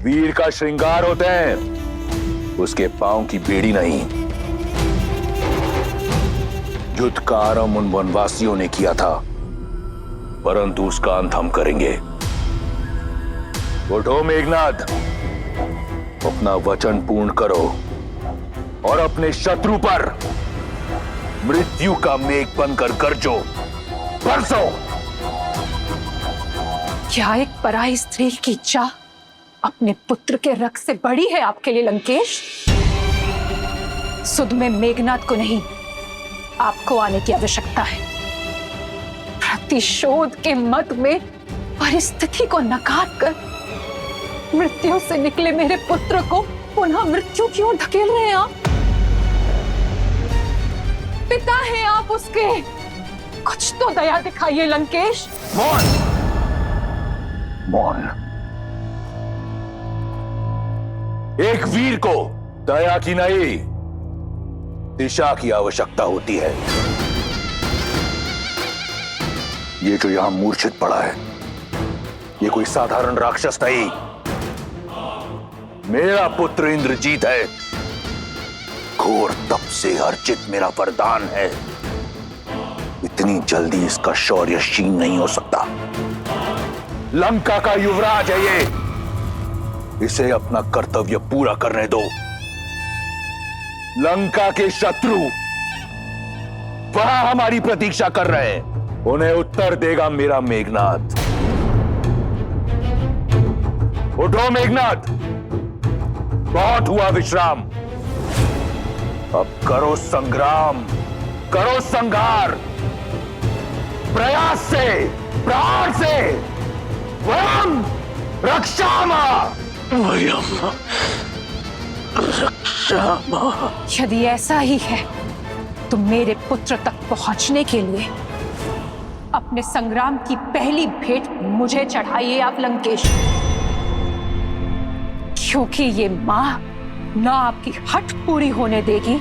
वीर का श्रृंगार होते हैं, उसके पांव की बेड़ी नहीं। युद्ध का आरंभ उन वनवासियों ने किया था, परंतु उसका अंत हम करेंगे। उठो मेघनाद, अपना वचन पूर्ण करो और अपने शत्रु पर मृत्यु का मेघ बनकर गरजो, बरसो। क्या एक पराई स्त्री की इच्छा अपने पुत्र के रक्त से बड़ी है आपके लिए लंकेश? सुध में मेघनाद को नहीं, आपको आने की आवश्यकता है। प्रतिशोध के मद में परिस्थिति को नकार कर मृत्यु से निकले मेरे पुत्र को पुनः मृत्यु की ओर धकेल रहे हैं आप। पिता हैं आप उसके, कुछ तो दया दिखाइए लंकेश। मौन, मौन। एक वीर को दया की नहीं, दिशा की आवश्यकता होती है। ये जो यहां मूर्छित पड़ा है, ये कोई साधारण राक्षस नहीं, मेरा पुत्र इंद्रजीत है। घोर तप से अर्जित मेरा वरदान है। इतनी जल्दी इसका शौर्य क्षीण नहीं हो सकता। लंका का युवराज है ये, इसे अपना कर्तव्य पूरा करने दो। लंका के शत्रु वहां हमारी प्रतीक्षा कर रहे हैं, उन्हें उत्तर देगा मेरा मेघनाद। उठो मेघनाद, बहुत हुआ विश्राम, अब करो संग्राम, करो संघार, प्रयास से, प्राण से, वयम रक्षामा, वयम रक्षामा। यदि ऐसा ही है तो मेरे पुत्र तक पहुंचने के लिए अपने संग्राम की पहली भेंट मुझे चढ़ाइए आप लंकेश, क्योंकि ये मां ना आपकी हट पूरी होने देगी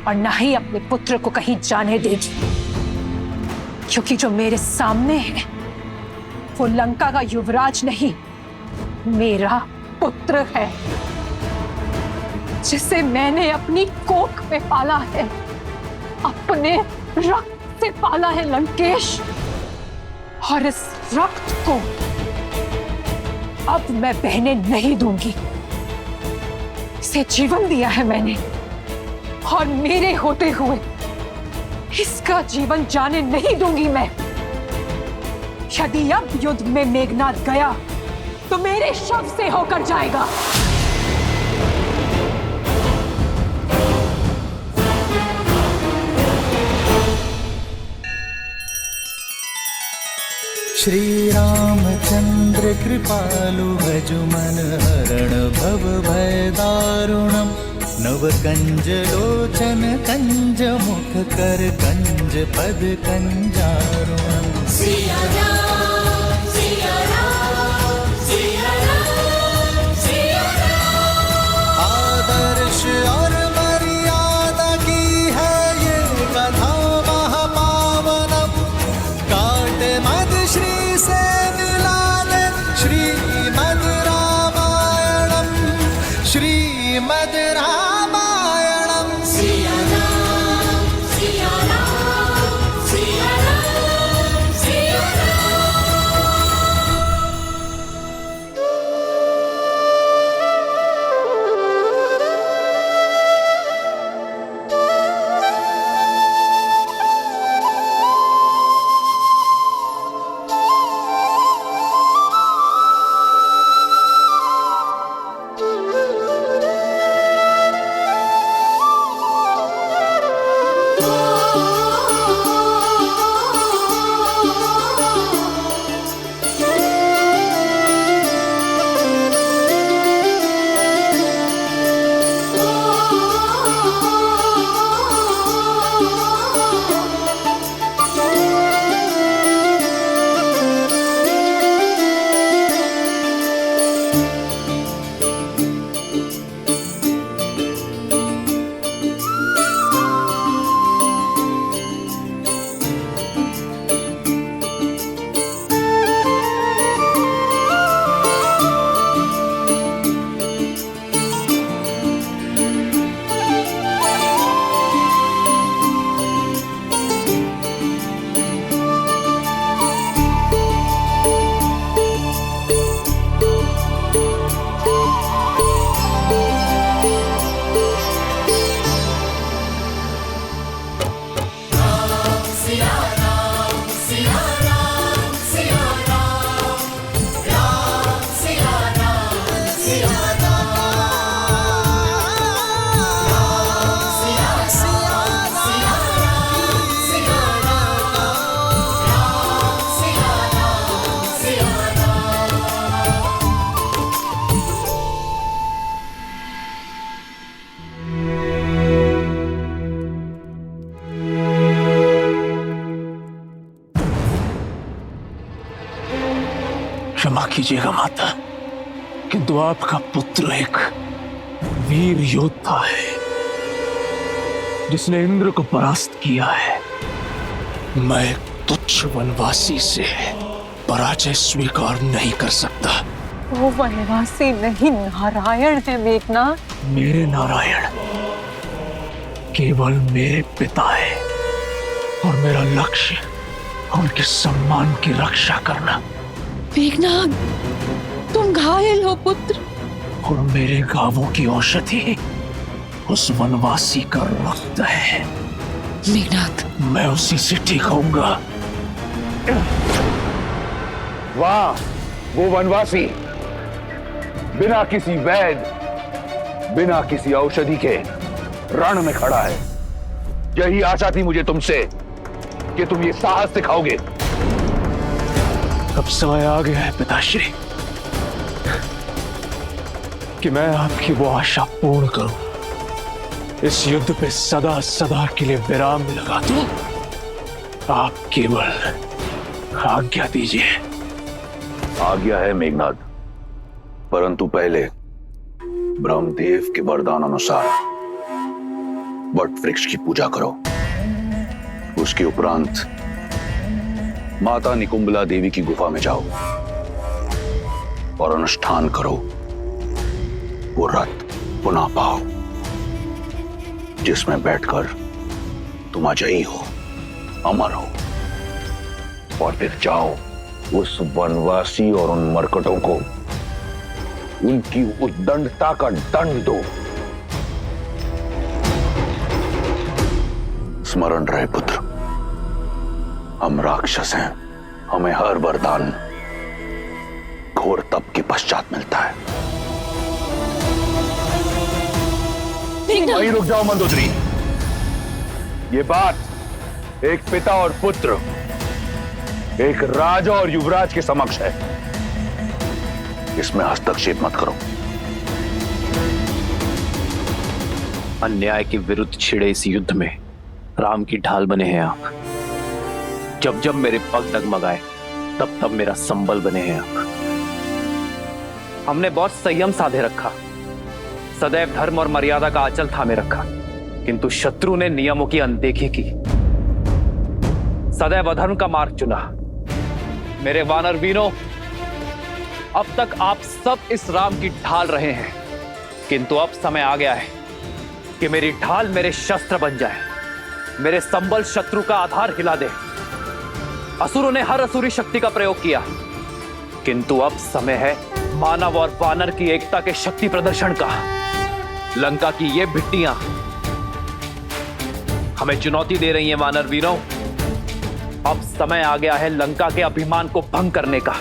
और ना ही अपने पुत्र को कहीं जाने देगी। क्योंकि जो मेरे सामने है वो लंका का युवराज नहीं, मेरा पुत्र है, जिसे मैंने अपनी कोख में पाला है, अपने रक्त से पाला है लंकेश। और इस रक्त को अब मैं बहने नहीं दूंगी। इसे जीवन दिया है मैंने और मेरे होते हुए इसका जीवन जाने नहीं दूंगी मैं। यदि अब युद्ध में मेघनाद गया तो मेरे शव से होकर जाएगा। श्री रामचंद्र कृपालु भजु मन हरण भव भय दारुणम। नव कंज लोचन कंज मुख कर कंज पद कंजारुणम। सिया राम, सिया राम, सिया राम, सिया राम। आदर्श और मर्यादा की है ये कथा महापावनम। काट मद श्री से मिला ले श्रीमद् रामायणम, श्रीमद् रामायणम। सिया राम, सिया राम, सिया राम, सिया राम। सिया राम सिया सिया सिया सिया क्षमा कीजिएगा माता, किंतु आपका पुत्र एक वीर योद्धा है जिसने इंद्र को परास्त किया है। मैं एक तुच्छ वनवासी से पराजय स्वीकार नहीं कर सकता। वो वनवासी नहीं नारायण है मेघनाथ। मेरे नारायण केवल मेरे पिता है और मेरा लक्ष्य उनके सम्मान की रक्षा करना। मेघनाथ, तुम घायल हो पुत्र। और मेरे गांवों की औषधि उस वनवासी का रक्त है। मेघनाथ, मैं उसी से ठीक होऊंगा। वाह, वो वनवासी बिना किसी वैद, बिना किसी औषधि के रण में खड़ा है। यही आशा थी मुझे तुमसे कि तुम ये साहस दिखाओगे। अब समय आ गया है पिताश्री कि मैं आपकी वो आशा पूर्ण करूं। इस युद्ध पे सदा सदा के लिए विराम लगा दूं। आप केवल आज्ञा दीजिए। आज्ञा है मेघनाद, परंतु पहले ब्रह्मदेव के वरदान अनुसार वट वृक्ष की पूजा करो। उसके उपरांत माता निकुंबला देवी की गुफा में जाओ और अनुष्ठान करो। वो रथ पुनः पाओ जिसमें बैठकर तुम अजयी हो, अमर हो। और फिर जाओ उस वनवासी और उन मरकटों को उनकी उद्दंडता का दंड दो। स्मरण रहे पुत्र, हम राक्षस हैं। हमें हर वरदान घोर तप के पश्चात मिलता है। वहीं रुक जाओ मंदोदरी। ये बात एक पिता और पुत्र, एक राजा और युवराज के समक्ष है। इसमें हस्तक्षेप मत करो। अन्याय के विरुद्ध छिड़े इस युद्ध में राम की ढाल बने हैं आप। जब जब मेरे पग डगमगाए तब तब मेरा संबल बने हैं आप। हमने बहुत संयम साधे रखा, सदैव धर्म और मर्यादा का आंचल थामे रखा, किंतु शत्रु ने नियमों की अनदेखी की, सदैव अधर्म का मार्ग चुना। मेरे वानर वीरों, अब तक आप सब इस राम की ढाल रहे हैं, किंतु अब समय आ गया है कि मेरी ढाल मेरे शस्त्र बन जाए, मेरे संबल शत्रु का आधार हिला दे। असुरों ने हर असुरी शक्ति का प्रयोग किया, किंतु अब समय है मानव और वानर की एकता के शक्ति प्रदर्शन का। लंका की ये भिट्टियां हमें चुनौती दे रही हैं वानर वीरों। अब समय आ गया है लंका के अभिमान को भंग करने का,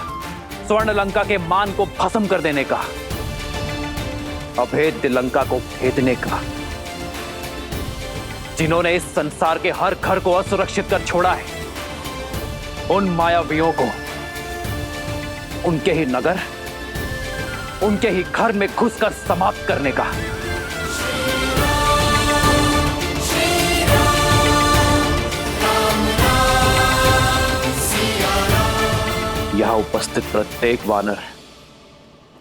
स्वर्ण लंका के मान को भस्म कर देने का, अभेद्य लंका को भेदने का। जिन्होंने इस संसार के हर घर को असुरक्षित कर छोड़ा है, उन मायावियों को उनके ही नगर, उनके ही घर में घुसकर समाप्त करने का। यहां उपस्थित प्रत्येक वानर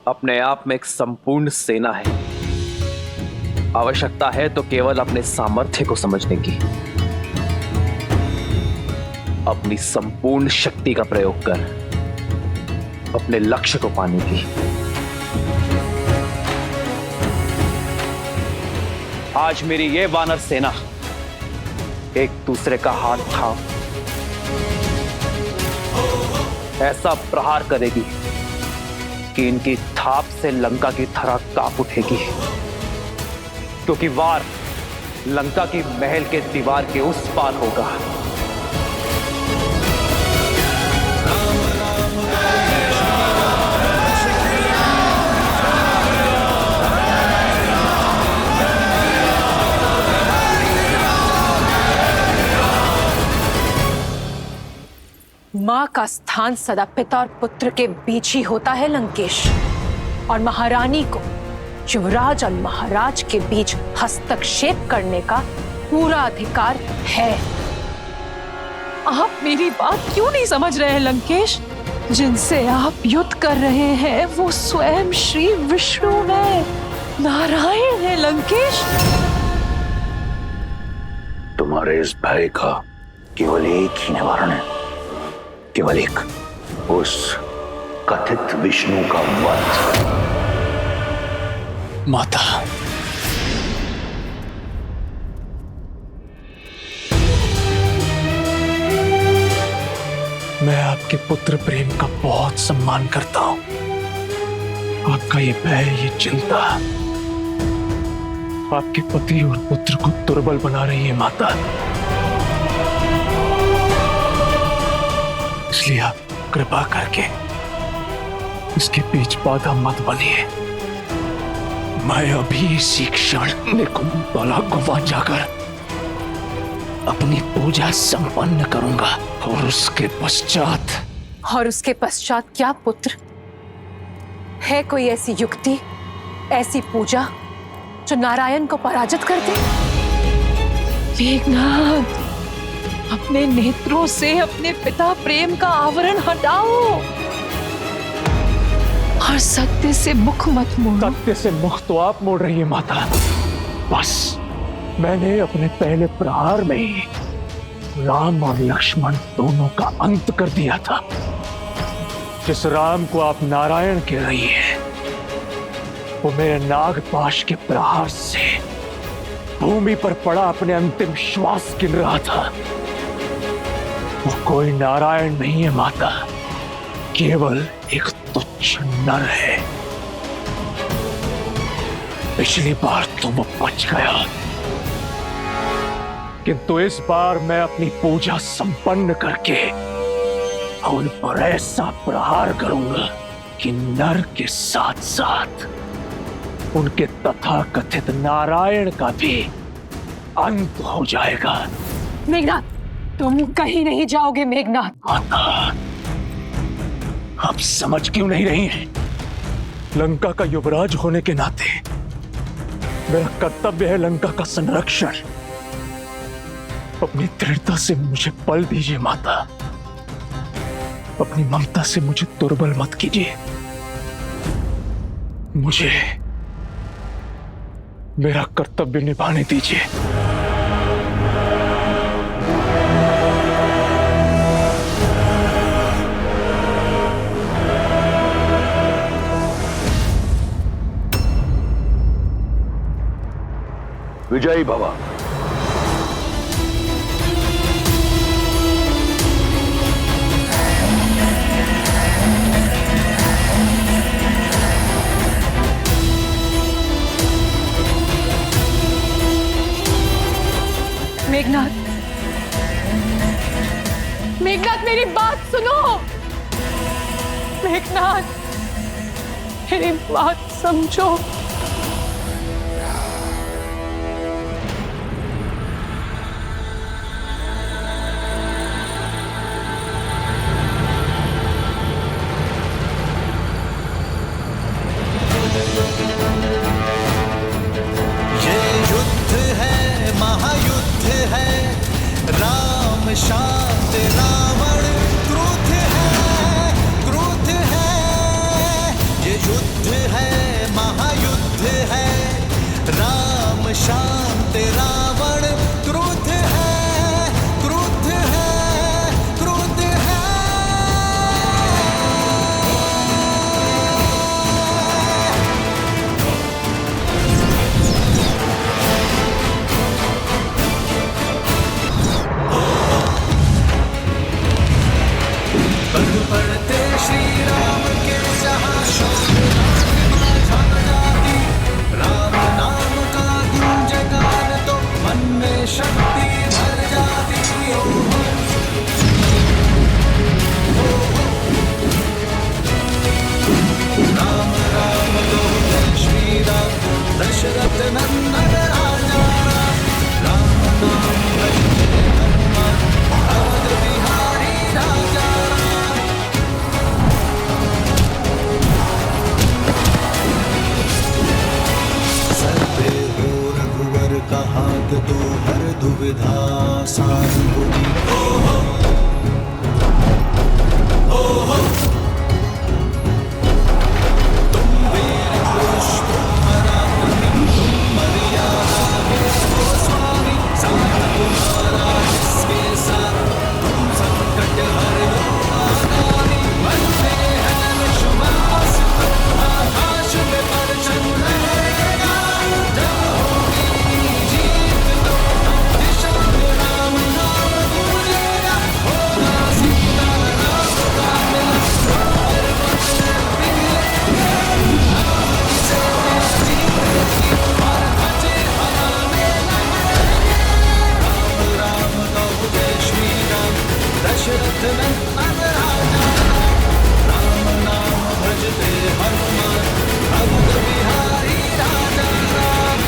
अपने आप में एक संपूर्ण सेना है। आवश्यकता है तो केवल अपने सामर्थ्य को समझने की, अपनी संपूर्ण शक्ति का प्रयोग कर अपने लक्ष्य को पाने की। आज मेरी ये वानर सेना एक दूसरे का हाथ थाम ऐसा प्रहार करेगी कि इनकी थाप से लंका की धरा कांप उठेगी, क्योंकि वार लंका की महल के दीवार के उस पार होगा। का स्थान सदा पिता और पुत्र के बीच ही होता है लंकेश, और महारानी को युवराज और महाराज के बीच हस्तक्षेप करने का पूरा अधिकार है। आप मेरी बात क्यों नहीं समझ रहे हैं लंकेश? जिनसे आप युद्ध कर रहे हैं वो स्वयं श्री विष्णु है, नारायण है लंकेश। तुम्हारे इस भय का केवल एक ही निवारण है, केवल एक, उस कथित विष्णु का वध। माता, मैं आपके पुत्र प्रेम का बहुत सम्मान करता हूं। आपका ये भय, ये चिंता आपके पति और पुत्र को दुर्बल बना रही है माता। इसलिए आप कृपा करके इसके बीच बाधा मत बनिए। मैं अभी इसी क्षण निकुंभला गुफा जाकर अपनी पूजा संपन्न करूंगा, और उसके पश्चात क्या पुत्र? है कोई ऐसी युक्ति, ऐसी पूजा जो नारायण को पराजित कर दे? मेघनाथ, अपने नेत्रों से अपने पिता प्रेम का आवरण हटाओ और सत्य से मुख मत मोड़ो। सत्य से मुख तो आप मोड़ रही है माता। बस मैंने अपने पहले प्रहार में ही राम और लक्ष्मण दोनों का अंत कर दिया था। जिस राम को आप नारायण कह रही हैं, वो मेरे नागपाश के प्रहार से भूमि पर पड़ा अपने अंतिम श्वास गिन रहा था। वो कोई नारायण नहीं है माता, केवल एक तुच्छ नर है। पिछली बार तो वो बच गया, किंतु इस बार मैं अपनी पूजा संपन्न करके उन पर ऐसा प्रहार करूंगा कि नर के साथ साथ उनके तथाकथित नारायण का भी अंत हो जाएगा। मेघनाथ, तुम कहीं नहीं जाओगे मेघनाथ। माता, आप समझ क्यों नहीं रही हैं? लंका का युवराज होने के नाते मेरा कर्तव्य है लंका का संरक्षण। अपनी दृढ़ता से मुझे बल दीजिए माता, अपनी ममता से मुझे दुर्बल मत कीजिए। मुझे मेरा कर्तव्य निभाने दीजिए। विजयी भव। मेघनाथ, मेघनाथ मेरी बात सुनो। मेघनाथ, मेरी बात समझो। ये युद्ध है, महायुद्ध है, राम शांत रावण क्रुद्ध है। ये युद्ध है, महायुद्ध है, राम शांत रावण क्रुद्ध है, क्रुद्ध है, क्रुद्ध है। बल पड़ते श्री राम के जहाँ शोक नाम जाती, राम नाम का गूंजेगा का हाथ तो हर दुविधा आसान होगी। तुम वीर पुरुष, तुम पराक्रमी, तुम मर्यादा के हो स्वामी, साथ तुम्हारा जिसके साथ, तुम संकट हर आगामी, बनते हैं विश्वास, आकाश में परचम लहरेगा, जब होगी जीत तो दिशा में राम नाम गूंजेगा, होगा सीता राम का मिलन, पर्वत पिघलेंगे, आग से जीतेगी और बचे हवा में लहरेंगे। राम राम कहो जय श्री राम, दशरथ नंदन राजा, राम नाम भजते हनुमान, अवध बिहारी राजा राम।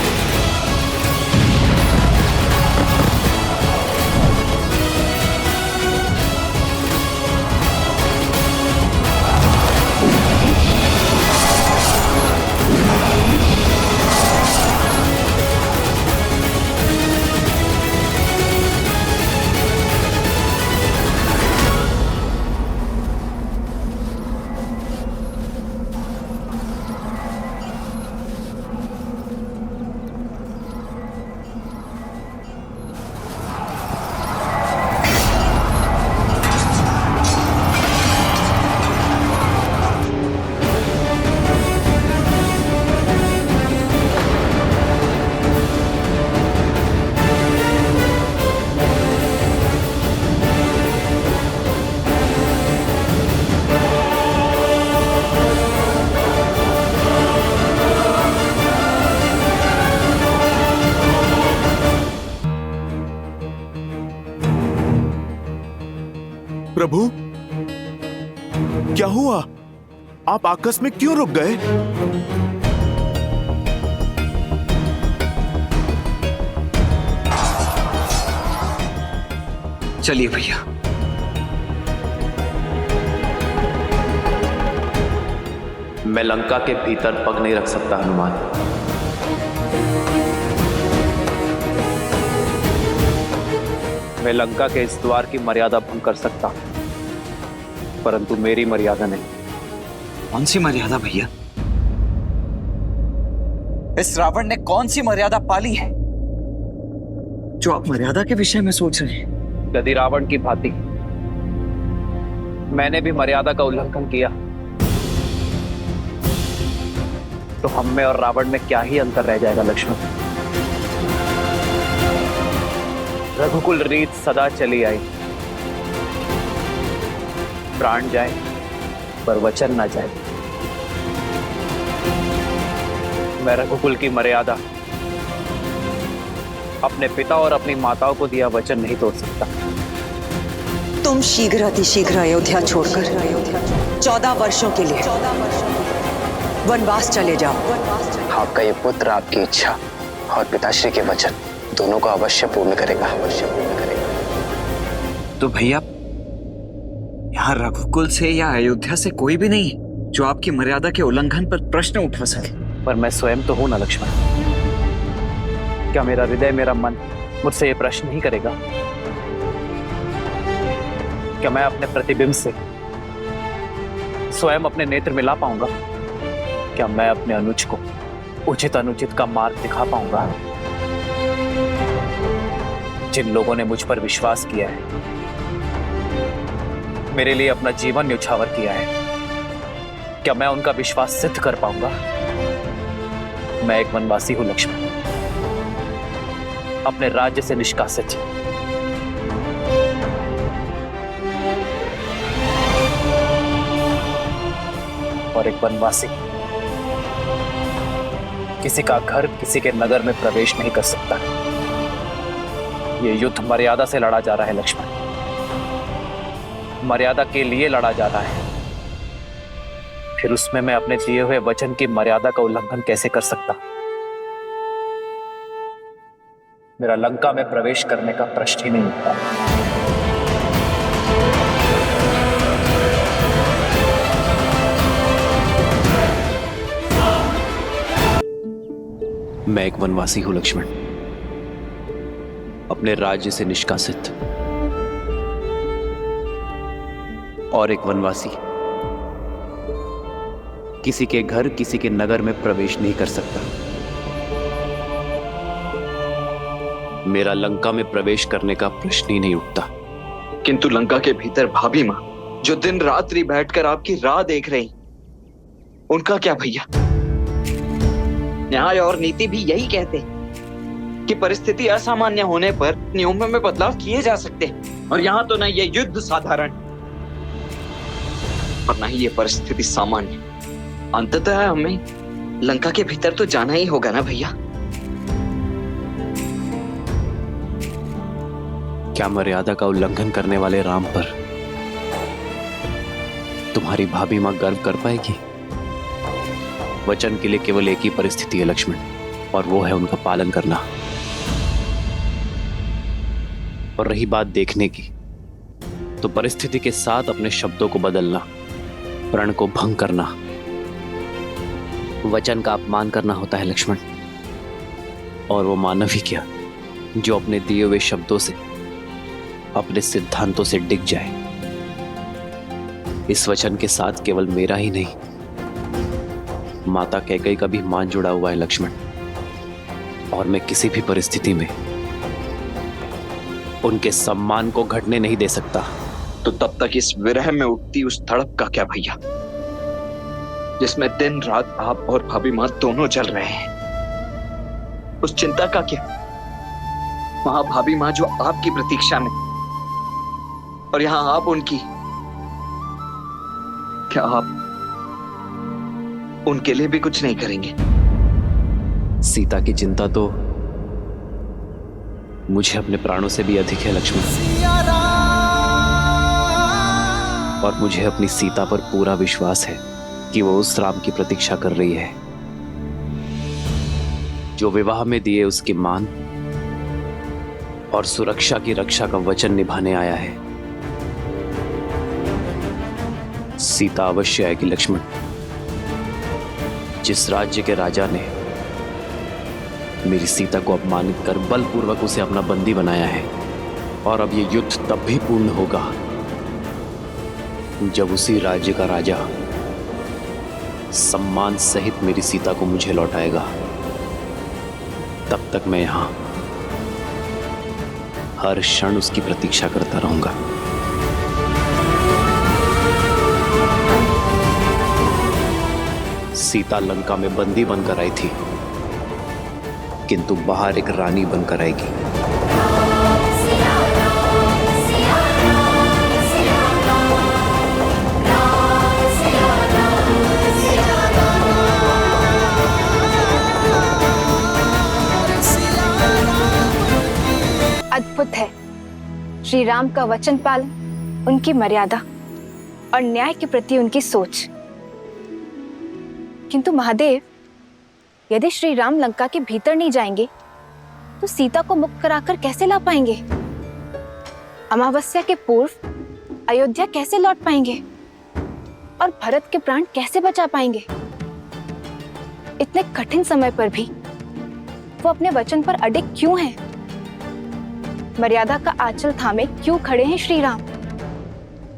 प्रभु, क्या हुआ? आप आकस्मिक क्यों रुक गए? चलिए भैया। मैं लंका के भीतर पग नहीं रख सकता हनुमान। मैं लंका के इस द्वार की मर्यादा भंग कर सकता हूं, परंतु मेरी मर्यादा नहीं। कौन सी मर्यादा भैया? इस रावण ने कौन सी मर्यादा पाली है जो आप मर्यादा के विषय में सोच रहे हैं? यदि रावण की भांति मैंने भी मर्यादा का उल्लंघन किया तो हम में और रावण में क्या ही अंतर रह जाएगा लक्ष्मण। रघुकुल रीत सदा चली आई, प्राण जाए पर वचन ना जाए। मैं रघुकुल की मर्यादा, अपने पिता और अपनी माताओं को दिया वचन नहीं तोड़ सकता। तुम शीघ्र अतिशीघ्र अयोध्या छोड़कर 14 वर्षों के लिए वनवास चले जाओ। आपका ये पुत्र आपकी इच्छा और पिताश्री के वचन दोनों को अवश्य पूर्ण करेगा। तो भैया, यहाँ रघुकुल से या अयोध्या से कोई भी नहीं है जो आपकी मर्यादा के उल्लंघन पर प्रश्न उठा सके। पर मैं स्वयं तो हूं ना लक्ष्मण। क्या मेरा हृदय, मेरा मन मुझसे ये प्रश्न नहीं करेगा? क्या मैं अपने प्रतिबिंब से स्वयं अपने नेत्र मिला पाऊंगा? क्या मैं अपने अनुज को उचित अनुचित का मार्ग दिखा पाऊंगा? जिन लोगों ने मुझ पर विश्वास किया है, मेरे लिए अपना जीवन न्यौछावर किया है, क्या मैं उनका विश्वास सिद्ध कर पाऊंगा? मैं एक वनवासी हूं लक्ष्मण, अपने राज्य से निष्कासित। और एक वनवासी किसी का घर, किसी के नगर में प्रवेश नहीं कर सकता। यह युद्ध मर्यादा से लड़ा जा रहा है लक्ष्मण, मर्यादा के लिए लड़ा जा रहा है। फिर उसमें मैं अपने दिए हुए वचन की मर्यादा का उल्लंघन कैसे कर सकता? मेरा लंका में प्रवेश करने का प्रश्न ही नहीं उठता। मैं एक वनवासी हूं लक्ष्मण, अपने राज्य से निष्कासित, और एक वनवासी किसी के घर, किसी के नगर में प्रवेश नहीं कर सकता। मेरा लंका में प्रवेश करने का प्रश्न ही नहीं उठता। किंतु लंका के भीतर भाभी माँ जो दिन रात्रि बैठकर आपकी राह देख रही, उनका क्या भैया? न्याय और नीति भी यही कहते हैं कि परिस्थिति असामान्य होने पर नियमों में बदलाव किए जा सकते हैं, और यहाँ तो न ये युद्ध साधारण और न ही ये परिस्थिति सामान्य। अंततः हमें लंका के भीतर तो जाना ही होगा ना भैया। क्या मर्यादा का उल्लंघन करने वाले राम पर तुम्हारी भाभी मां गर्व कर पाएगी? वचन के लिए केवल एक ही परिस्थिति है लक्ष्मण, और वो है उनका पालन करना। और रही बात देखने की, तो परिस्थिति के साथ अपने शब्दों को बदलना, प्रण को भंग करना, वचन का अपमान करना होता है लक्ष्मण। और वो मानव ही क्या जो अपने दिए हुए शब्दों से, अपने सिद्धांतों से डिग जाए। इस वचन के साथ केवल मेरा ही नहीं, माता कैकेयी का भी मान जुड़ा हुआ है लक्ष्मण, और मैं किसी भी परिस्थिति में उनके सम्मान को घटने नहीं दे सकता। तो तब तक इस विरह में उठती उस तड़प का क्या भैया, जिसमें दिन रात आप और भाभी माँ दोनों जल रहे हैं? उस चिंता का क्या? वहां भाभी माँ जो आपकी प्रतीक्षा में, और यहां आप उनकी। क्या आप उनके लिए भी कुछ नहीं करेंगे? सीता की चिंता तो मुझे अपने प्राणों से भी अधिक है लक्ष्मण, और मुझे अपनी सीता पर पूरा विश्वास है कि वो उस राम की प्रतीक्षा कर रही है जो विवाह में दिए उसके मान और सुरक्षा की रक्षा का वचन निभाने आया है। सीता अवश्य आएगी लक्ष्मण। जिस राज्य के राजा ने मेरी सीता को अपमानित कर बलपूर्वक उसे अपना बंदी बनाया है, और अब ये युद्ध तब भी पूर्ण होगा जब उसी राज्य का राजा सम्मान सहित मेरी सीता को मुझे लौटाएगा। तब तक मैं यहां हर क्षण उसकी प्रतीक्षा करता रहूंगा। सीता लंका में बंदी बनकर आई थी, किंतु बाहर एक रानी बनकर आएगी। अद्भुत है श्री राम का वचन पालन, उनकी मर्यादा और न्याय के प्रति उनकी सोच। किंतु महादेव, यदि श्री राम लंका के भीतर नहीं जाएंगे तो सीता को मुक्त कराकर कैसे ला पाएंगे? अमावस्या के पूर्व अयोध्या कैसे लौट पाएंगे? और भरत के प्राण कैसे बचा पाएंगे? इतने कठिन समय पर भी वो अपने वचन पर अडिग क्यों हैं? मर्यादा का आंचल थामे क्यों खड़े हैं श्री राम?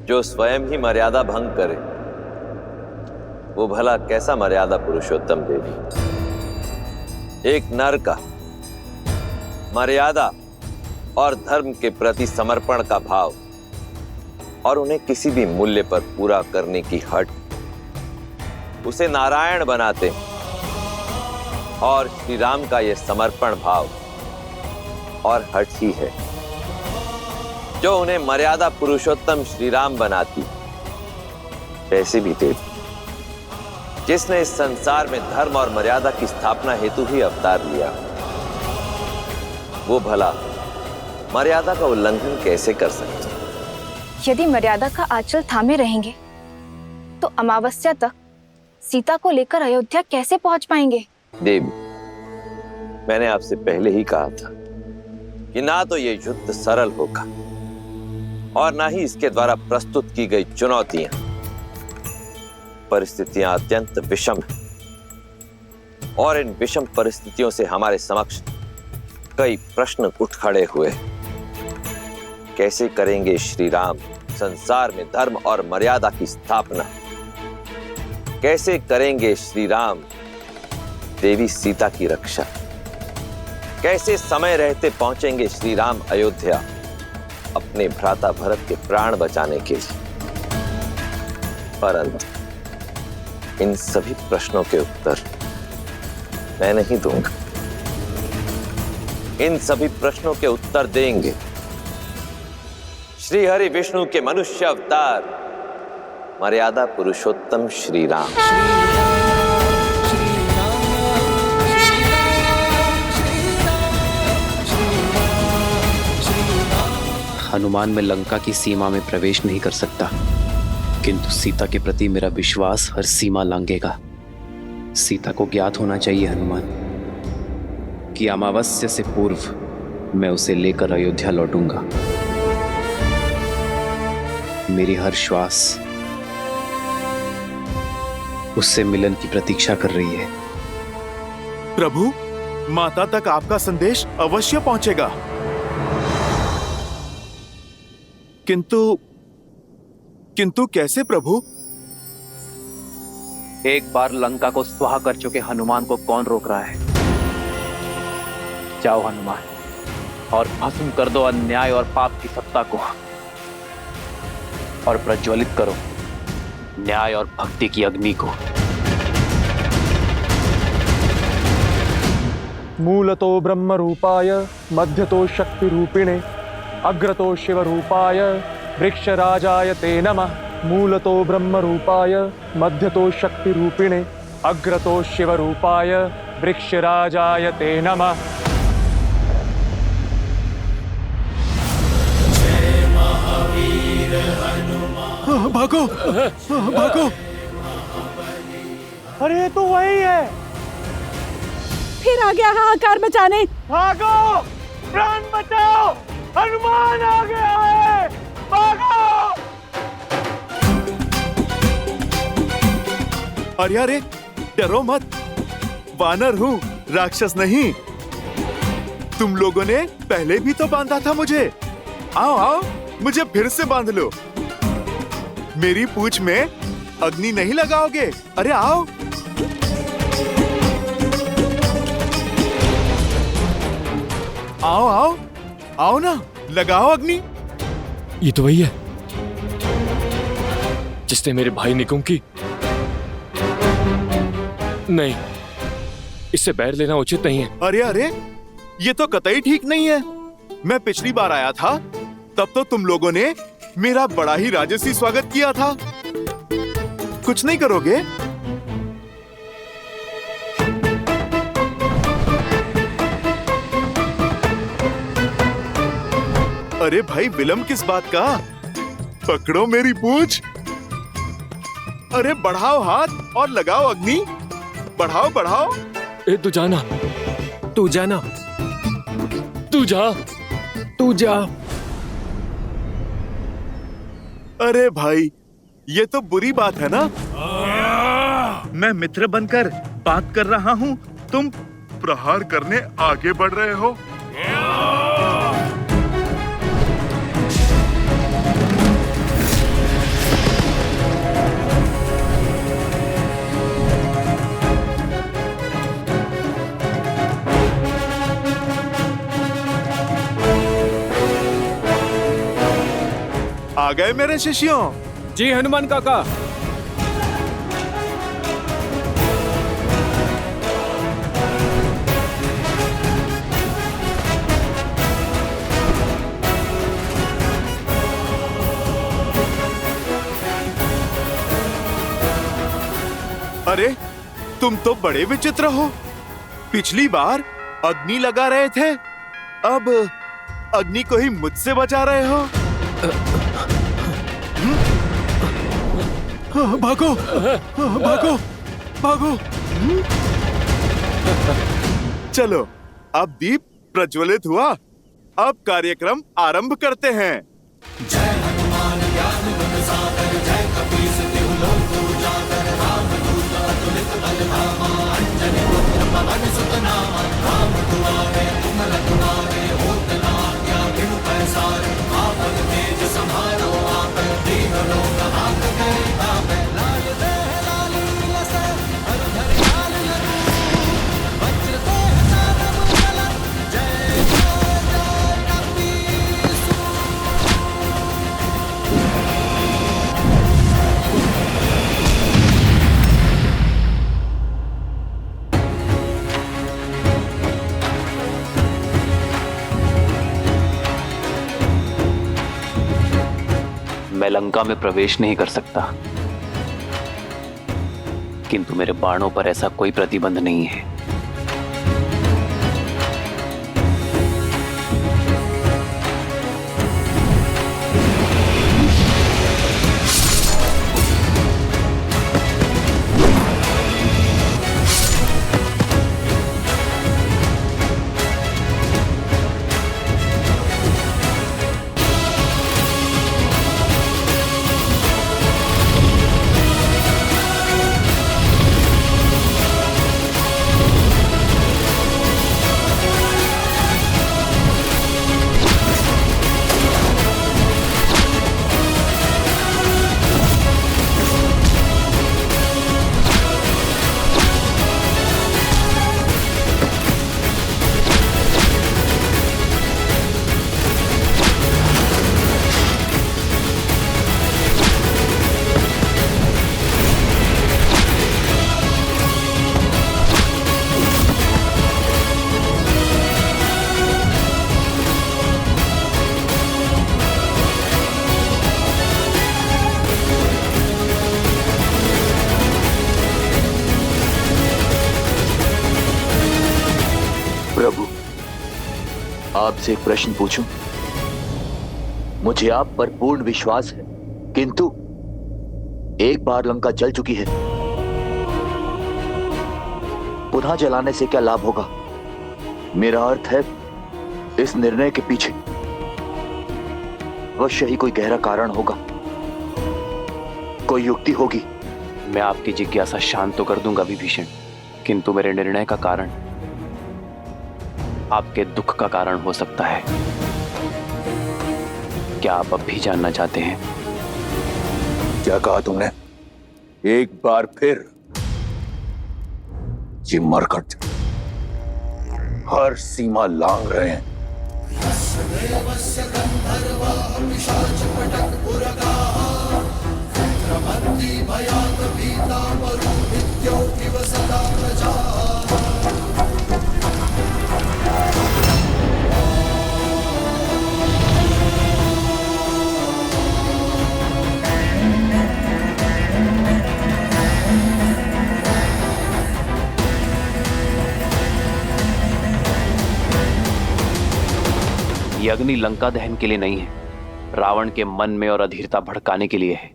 जो स्वयं ही मर्यादा भंग करे वो भला कैसा मर्यादा पुरुषोत्तम देवी? एक नर का मर्यादा और धर्म के प्रति समर्पण का भाव और उन्हें किसी भी मूल्य पर पूरा करने की हट उसे नारायण बनाते हैं। और श्री राम का यह समर्पण भाव और हट ही है जो उन्हें मर्यादा पुरुषोत्तम श्री राम बनाती। ऐसे भी देव जिसने इस संसार में धर्म और मर्यादा की स्थापना हेतु ही अवतार लिया, वो भला मर्यादा का उल्लंघन कैसे कर सकते? यदि मर्यादा का आंचल थामे रहेंगे तो अमावस्या तक सीता को लेकर अयोध्या कैसे पहुंच पाएंगे? देवी, मैंने आपसे पहले ही कहा था कि ना तो ये युद्ध सरल होगा और ना ही इसके द्वारा प्रस्तुत की गई चुनौतियां। परिस्थितियां अत्यंत विषम हैं और इन विषम परिस्थितियों से हमारे समक्ष कई प्रश्न उठ खड़े हुए हैं। कैसे करेंगे श्री राम संसार में धर्म और मर्यादा की स्थापना? कैसे करेंगे श्री राम देवी सीता की रक्षा? कैसे समय रहते पहुंचेंगे श्री राम अयोध्या अपने भ्राता भरत के प्राण बचाने के लिए? परंतु इन सभी प्रश्नों के उत्तर मैं नहीं दूंगा। इन सभी प्रश्नों के उत्तर देंगे श्री हरि विष्णु के मनुष्य अवतार मर्यादा पुरुषोत्तम श्री राम। हनुमान में लंका की सीमा में प्रवेश नहीं कर सकता, किंतु सीता के प्रति मेरा विश्वास हर सीमा लांघेगा। सीता को ज्ञात होना चाहिए हनुमान कि अमावस्या से पूर्व मैं उसे लेकर अयोध्या लौटूंगा। मेरी हर श्वास उससे मिलन की प्रतीक्षा कर रही है। प्रभु, माता तक आपका संदेश अवश्य पहुंचेगा। किंतु कैसे प्रभु? एक बार लंका को स्वाहा कर चुके हनुमान को कौन रोक रहा है? जाओ हनुमान और भस्म कर दो अन्याय और पाप की सत्ता को, और प्रज्वलित करो न्याय और भक्ति की अग्नि को। मूलतो ब्रह्म रूपाय मध्यतो शक्ति रूपिणे अग्रतो शिव रूपाय वृक्षराजाय ते नमः। मूलतो ब्रह्म रूपाय मध्यतो शक्ति रूपिणे अग्रतो शिव रूपाय वृक्षराजाय ते नमः। भागो भागो! अरे ये तो वही है। फिर आ गया हाहाकार मचाने। भागो, प्राण बचाओ, हनुमान आ गया है, भागो! अरे डरो मत, वानर हूँ, राक्षस नहीं। तुम लोगों ने पहले भी तो बांधा था मुझे। आओ आओ, मुझे फिर से बांध लो। मेरी पूंछ में अग्नि नहीं लगाओगे? अरे आओ। आओ आओ आओ ना, लगाओ अग्नि। ये तो वही है जिसने मेरे भाई निकुंभ की। नहीं, इससे बैर लेना उचित नहीं है। अरे ये तो कतई ठीक नहीं है। मैं पिछली बार आया था तब तो तुम लोगों ने मेरा बड़ा ही राजसी स्वागत किया था। कुछ नहीं करोगे? अरे भाई, विलंब किस बात का? पकड़ो मेरी पूंछ। अरे बढ़ाओ हाथ और लगाओ अग्नि। बढ़ाओ बढ़ाओ। ए, तू जाना, तू जाना, तू जा, तू जा। अरे भाई, ये तो बुरी बात है ना। मैं मित्र बनकर बात कर रहा हूँ, तुम प्रहार करने आगे बढ़ रहे हो। आ गए मेरे शिष्यों? जी हनुमान काका। अरे तुम तो बड़े विचित्र हो। पिछली बार अग्नि लगा रहे थे, अब अग्नि को ही मुझसे बचा रहे हो। भागो भागो भागो! चलो, अब दीप प्रज्वलित हुआ। अब कार्यक्रम आरंभ करते हैं। जय हनुमान ज्ञान गुण सागर, जय कपीस तिहु लोक उजागर, रामदूत अतुलित बल धामा, अंजनी पुत्र पवन सुत नामा, राम दुआरे तुम रखवारे, होत न आज्ञा बिनु पैसारे, आप मैं लंका में प्रवेश नहीं कर सकता, किंतु मेरे बाणों पर ऐसा कोई प्रतिबंध नहीं है। प्रभु, आपसे एक प्रश्न पूछूं? मुझे आप पर पूर्ण विश्वास है, किंतु एक बार लंका जल चुकी है, पुनः जलाने से क्या लाभ होगा? मेरा अर्थ है, इस निर्णय के पीछे अवश्य ही कोई गहरा कारण होगा, कोई युक्ति होगी। मैं आपकी जिज्ञासा शांत तो कर दूंगा विभीषण, किंतु मेरे निर्णय का कारण आपके दुख का कारण हो सकता है। क्या आप अब भी जानना चाहते हैं? क्या कहा तुमने? एक बार फिर? ये मरकट हर सीमा लांघ रहे हैं। ये अग्नि लंका दहन के लिए नहीं है, रावण के मन में और अधीरता भड़काने के लिए है।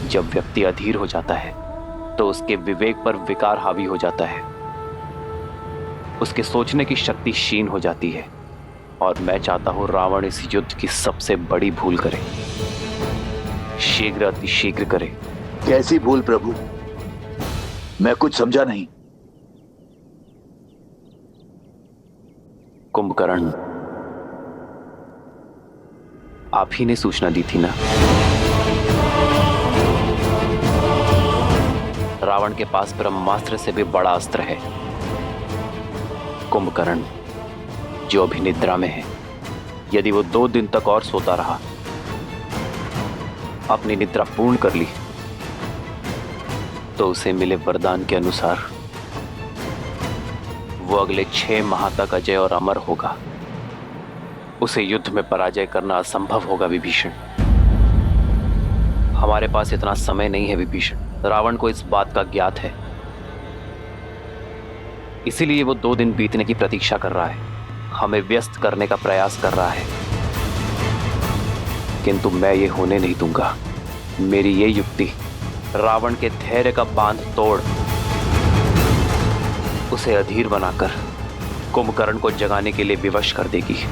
जब व्यक्ति अधीर हो जाता है तो उसके विवेक पर विकार हावी हो जाता है, उसके सोचने की शक्ति क्षीण हो जाती है, और मैं चाहता हूं रावण इस युद्ध की सबसे बड़ी भूल करे, शीघ्र अतिशीघ्र करे। कैसी भूल प्रभु? मैं कुछ समझा नहीं। कुंभकर्ण, आप ही ने सूचना दी थी ना? रावण के पास ब्रह्मास्त्र से भी बड़ा अस्त्र है। कुंभकर्ण जो अभी निद्रा में है, यदि वो 2 दिन तक और सोता रहा, अपनी निद्रा पूर्ण कर ली, तो उसे मिले वरदान के अनुसार वो अगले 6 माह तक अजय और अमर होगा। उसे युद्ध में पराजय करना असंभव होगा विभीषण। हमारे पास इतना समय नहीं है विभीषण। रावण को इस बात का ज्ञात है, इसीलिए वो 2 दिन बीतने की प्रतीक्षा कर रहा है, हमें व्यस्त करने का प्रयास कर रहा है, किंतु मैं ये होने नहीं दूंगा। मेरी ये युक्ति रावण के धैर्य का बांध तोड़ उसे अधीर बनाकर कुंभकर्ण को जगाने के लिए विवश कर देगी।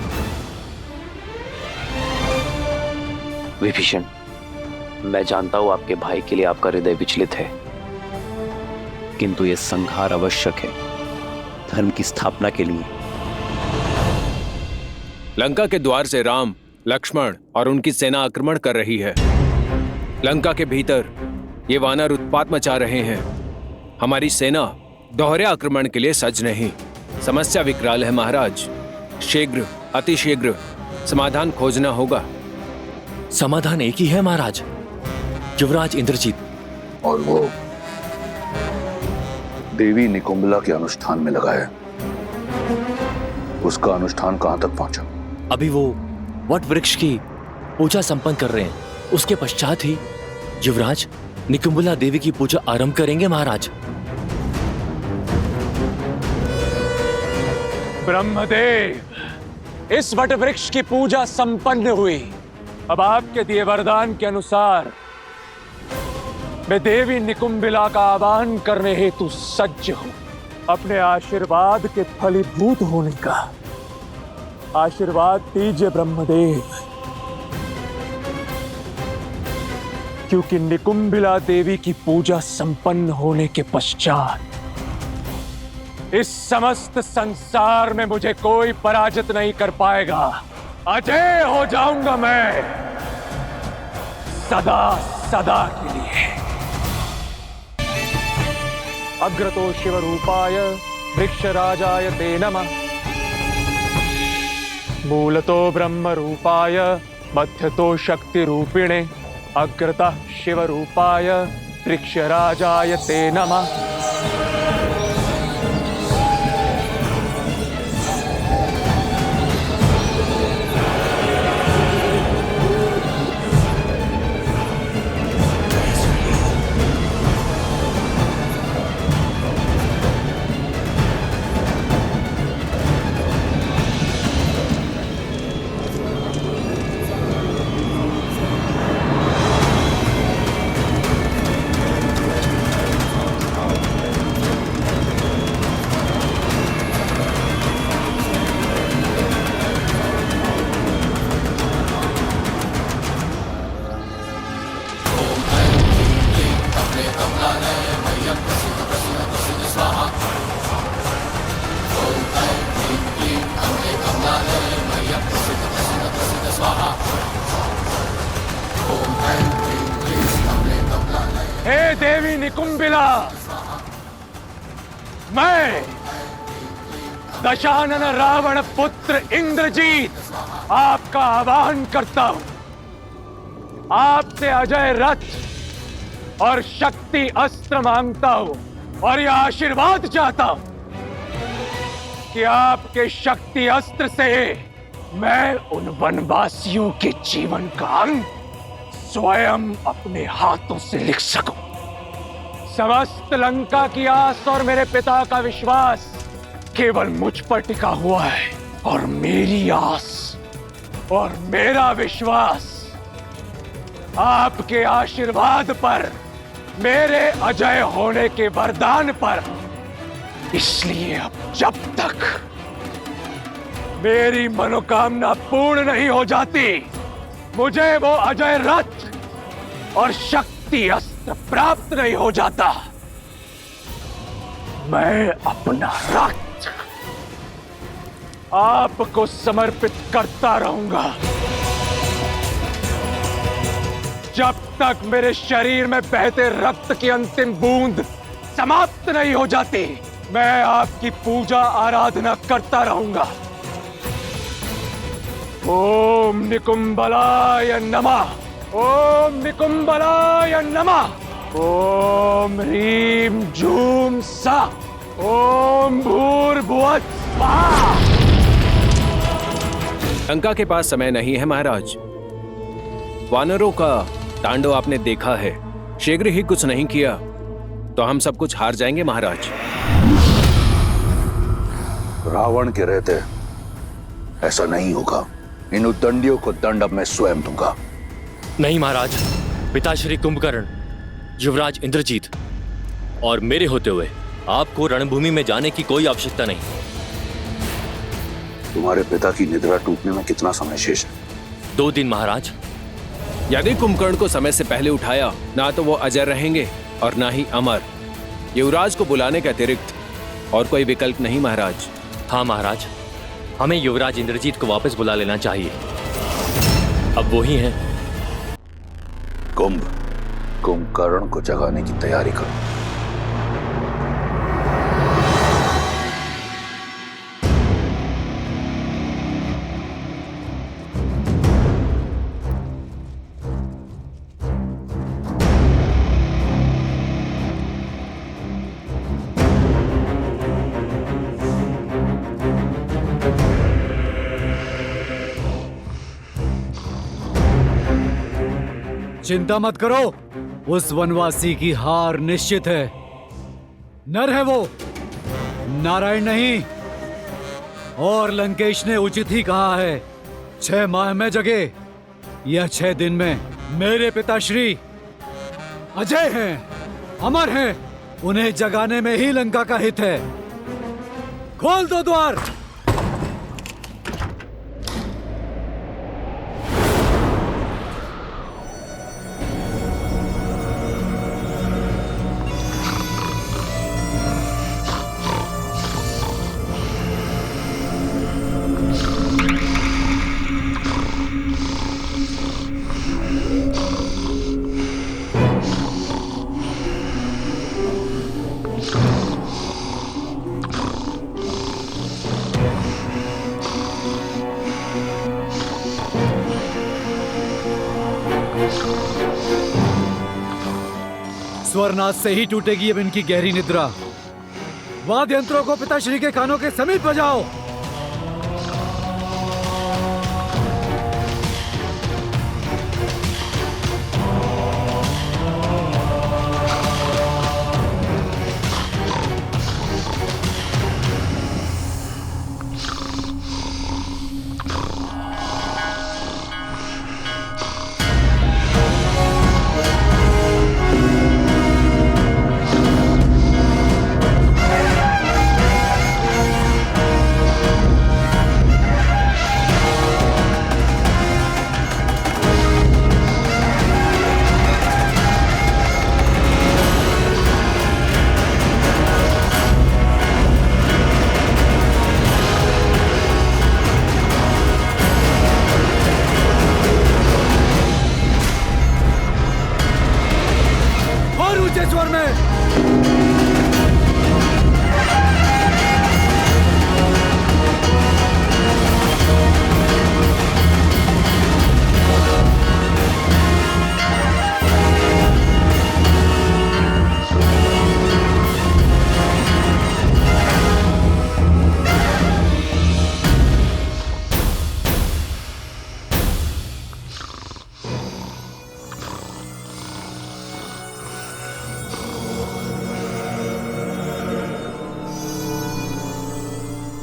विभीषण, मैं जानता हूं आपके भाई के लिए आपका हृदय विचलित है, किंतु यह संहार आवश्यक है धर्म की स्थापना के लिए। लंका के द्वार से राम, लक्ष्मण और उनकी सेना आक्रमण कर रही है। लंका के भीतर ये वानर उत्पात मचा रहे हैं। हमारी सेना दोहरे आक्रमण के लिए सज्ज नहीं। समस्या विकराल है महाराज। शीघ्र, अतिशीघ्र समाधान खोजना होगा। समाधान एक ही है महाराज, युवराज इंद्रजीत। और वो देवी निकुंभला के अनुष्ठान में लगा है। उसका अनुष्ठान कहां तक पहुंचा? अभी वो वट वृक्ष की पूजा संपन्न कर रहे हैं। उसके पश्चात ही युवराज निकुंबला देवी की पूजा आरंभ करेंगे महाराज। ब्रह्मदेव, इस वट वृक्ष की पूजा संपन्न हुई। अब आपके दिए वरदान के अनुसार मैं देवी निकुंबिला का आवाहन करने हेतु सज्ज हूं। अपने आशीर्वाद के फलीभूत होने का आशीर्वाद दीजिए ब्रह्मदेव, क्योंकि निकुंबिला देवी की पूजा संपन्न होने के पश्चात इस समस्त संसार में मुझे कोई पराजित नहीं कर पाएगा। अजय हो जाऊंगा मैं सदा सदा के लिए। अग्रतो शिवरूपाय वृक्षराजाय ते नमः, मूलतो ब्रह्मरूपाय मध्यतो शक्तिरूपिणे, अग्रतः शिवरूपाय वृक्षराजाय ते नमः। हे देवी निकुंबिला, मैं दशानन रावण पुत्र इंद्रजीत आपका आवाहन करता हूं। आपसे अजय रथ और शक्ति अस्त्र मांगता हूं और यह आशीर्वाद चाहता हूं कि आपके शक्ति अस्त्र से मैं उन वनवासियों के जीवन का अंत स्वयं अपने हाथों से लिख सकूं। समस्त लंका की आस और मेरे पिता का विश्वास केवल मुझ पर टिका हुआ है, और मेरी आस और मेरा विश्वास आपके आशीर्वाद पर, मेरे अजय होने के वरदान पर। इसलिए अब जब तक मेरी मनोकामना पूर्ण नहीं हो जाती, मुझे वो अजय रथ और शक्ति अस्त्र प्राप्त नहीं हो जाता, मैं अपना रक्त आपको समर्पित करता रहूंगा। जब तक मेरे शरीर में बहते रक्त की अंतिम बूंद समाप्त नहीं हो जाती, मैं आपकी पूजा आराधना करता रहूंगा। ओम निकुंबलाय नमः, ओम निकुंबलाय नमः, ओम ह्रीम झूम सा, ओम भूर्भुवः स्वाहा। लंका के पास समय नहीं है महाराज। वानरों का तांडव आपने देखा है। शीघ्र ही कुछ नहीं किया तो हम सब कुछ हार जाएंगे महाराज। रावण के रहते ऐसा नहीं होगा। इन उद्दंडियों को दंड अब मैं स्वयं दूंगा। नहीं महाराज, पिताश्री कुंभकर्ण, युवराज इंद्रजीत और मेरे होते हुए आपको रणभूमि में जाने की कोई आवश्यकता नहीं। तुम्हारे पिता की निद्रा टूटने में कितना समय शेष है? 2 दिन महाराज। यदि कुंभकर्ण को समय से पहले उठाया, ना तो वो अजय रहेंगे और ना ही अमर। युवराज को बुलाने के अतिरिक्त और कोई विकल्प नहीं महाराज। हाँ महाराज, हमें युवराज इंद्रजीत को वापस बुला लेना चाहिए। अब वो ही हैं। कुंभकर्ण को जगाने की तैयारी करो। चिंता मत करो, उस वनवासी की हार निश्चित है। नर है वो, नारायण नहीं। और लंकेश ने उचित ही कहा है, 6 माह में जगे या 6 दिन में। मेरे पिताश्री अजय हैं, अमर हैं, उन्हें जगाने में ही लंका का हित है। खोल दो द्वार। स्वरनाथ से ही टूटेगी अब इनकी गहरी निद्रा। वाद्य यंत्रों को पिताश्री के कानों के समीप बजाओ। स्वर में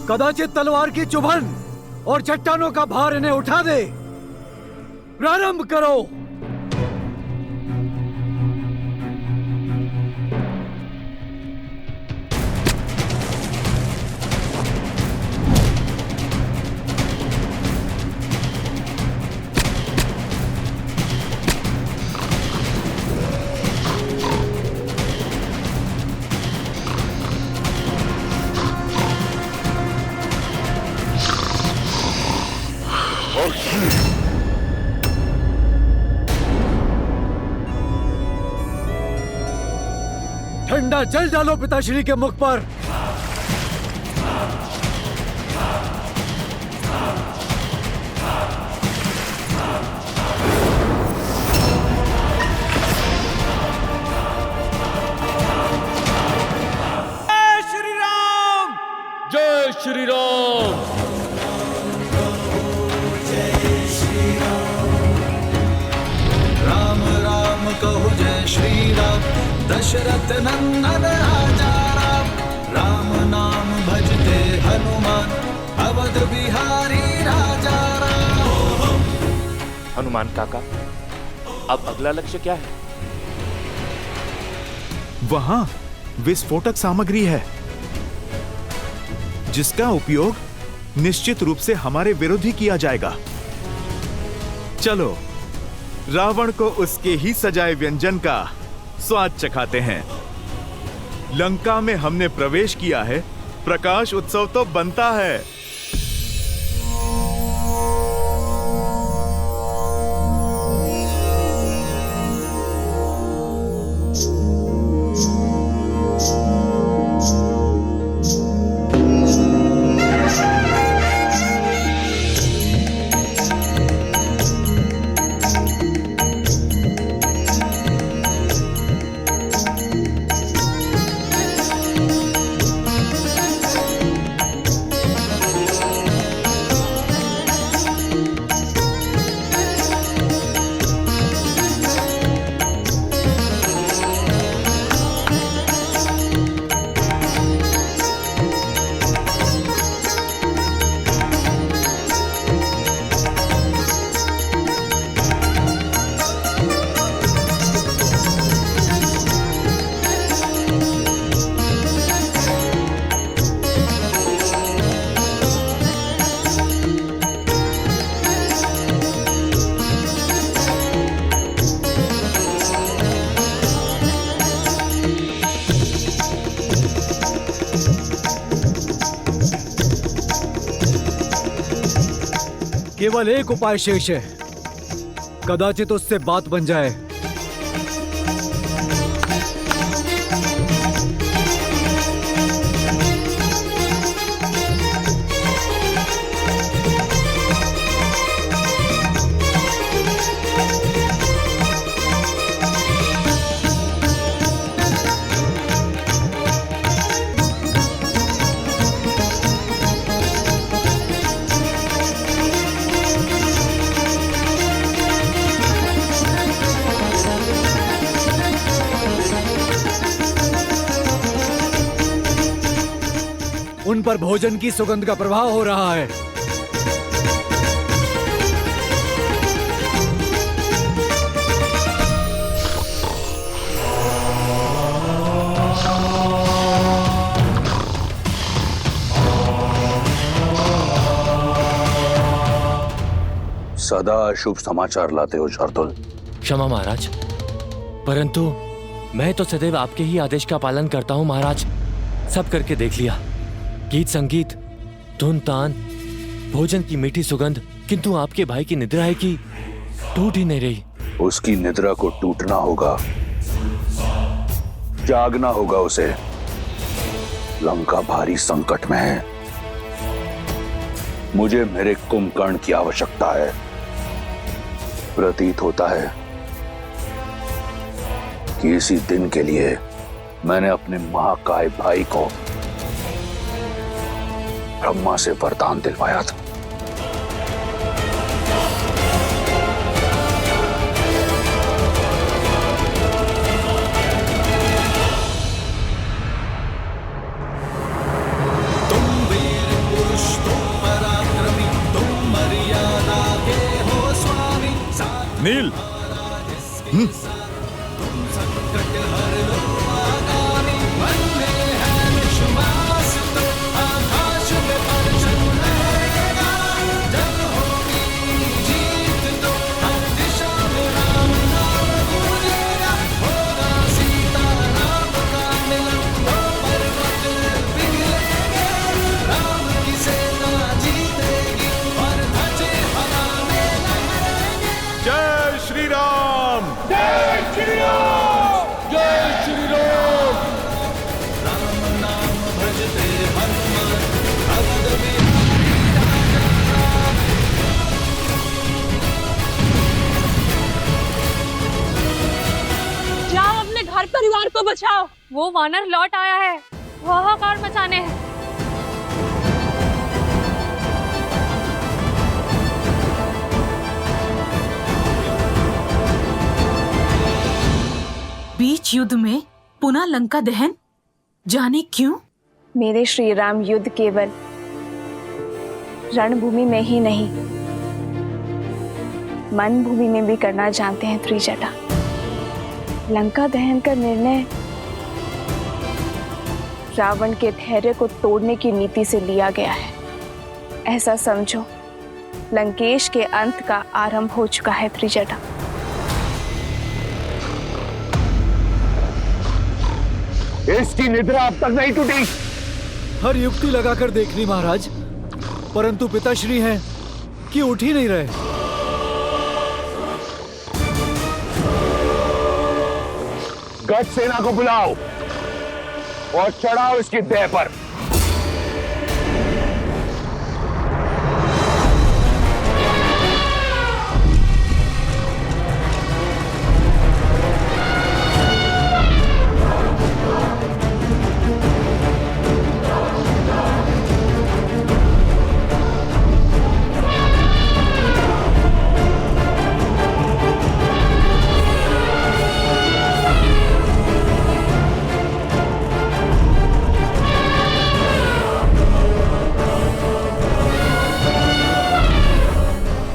कदाचित तलवार की चुभन और चट्टानों का भार इन्हें उठा दे। प्रारंभ करो। ठंडा जल डालो पिताश्री के मुख पर। जय श्री राम, जय श्री राम। जय श्री राम, राम कहो जय श्री राम। दशरथ नंदन राजा राम, राम नाम भजते हनुमान। अवध बिहारी राजा राम। हनुमान काका, अब अगला लक्ष्य क्या है? वहां विस्फोटक सामग्री है जिसका उपयोग निश्चित रूप से हमारे विरुद्ध ही किया जाएगा। चलो रावण को उसके ही सजाए व्यंजन का स्वाद चखाते हैं। लंका में हमने प्रवेश किया है, प्रकाश उत्सव तो बनता है। केवल एक उपाय शेष है, कदाचित उससे बात बन जाए। उन पर भोजन की सुगंध का प्रभाव हो रहा है। सदा शुभ समाचार लाते हो शार्दुल। क्षमा महाराज, परंतु मैं तो सदैव आपके ही आदेश का पालन करता हूँ महाराज। सब करके देख लिया, गीत संगीत, धुन तान, भोजन की मीठी सुगंध, किंतु आपके भाई की निद्रा है कि टूट ही नहीं रही। उसकी निद्रा को टूटना होगा, जागना होगा उसे। लंका भारी संकट में है। मुझे मेरे कुंभकर्ण की आवश्यकता है। प्रतीत होता है कि इसी दिन के लिए मैंने अपने महाकाय भाई को ब्रह्मा से वरदान दिलवाया था। तुम वीर पुरुष, तुम पराक्रमी, तुम मर्यादा के हो स्वामी। नील, तुम संकट हर लो आगामी। मन में है विश्वास तो आकाश में परचम लहरेगा। जब होगी जीत तो हर दिशा में राम नाम गूंजेगा। होगा सीता राम का मिलन, वो पर्वत पिघलेंगे। राम की सेना जीतेगी और ध्वजे हवा में लहरेंगे। जय श्री राम। जय श्री राम, जय श्री राम। राम नाम भजते हनुमान, भगत जाओ अपने घर परिवार को बचाओ। वो वानर लौट आया है, वो हाहाकार मचाने हैं। बीच युद्ध में पुनः लंका दहन, जाने क्यों? मेरे श्री राम युद्ध केवल रणभूमि में ही नहीं, मन भूमि में भी करना जानते हैं त्रिजटा। लंका दहन का निर्णय रावण के धैर्य को तोड़ने की नीति से लिया गया है। ऐसा समझो लंकेश के अंत का आरंभ हो चुका है त्रिजटा। इसकी निद्रा अब तक नहीं टूटी। हर युक्ति लगाकर देख ली महाराज, परंतु पिताश्री हैं कि उठ ही नहीं रहे। गज सेना को बुलाओ और चढ़ाओ इसकी देह पर।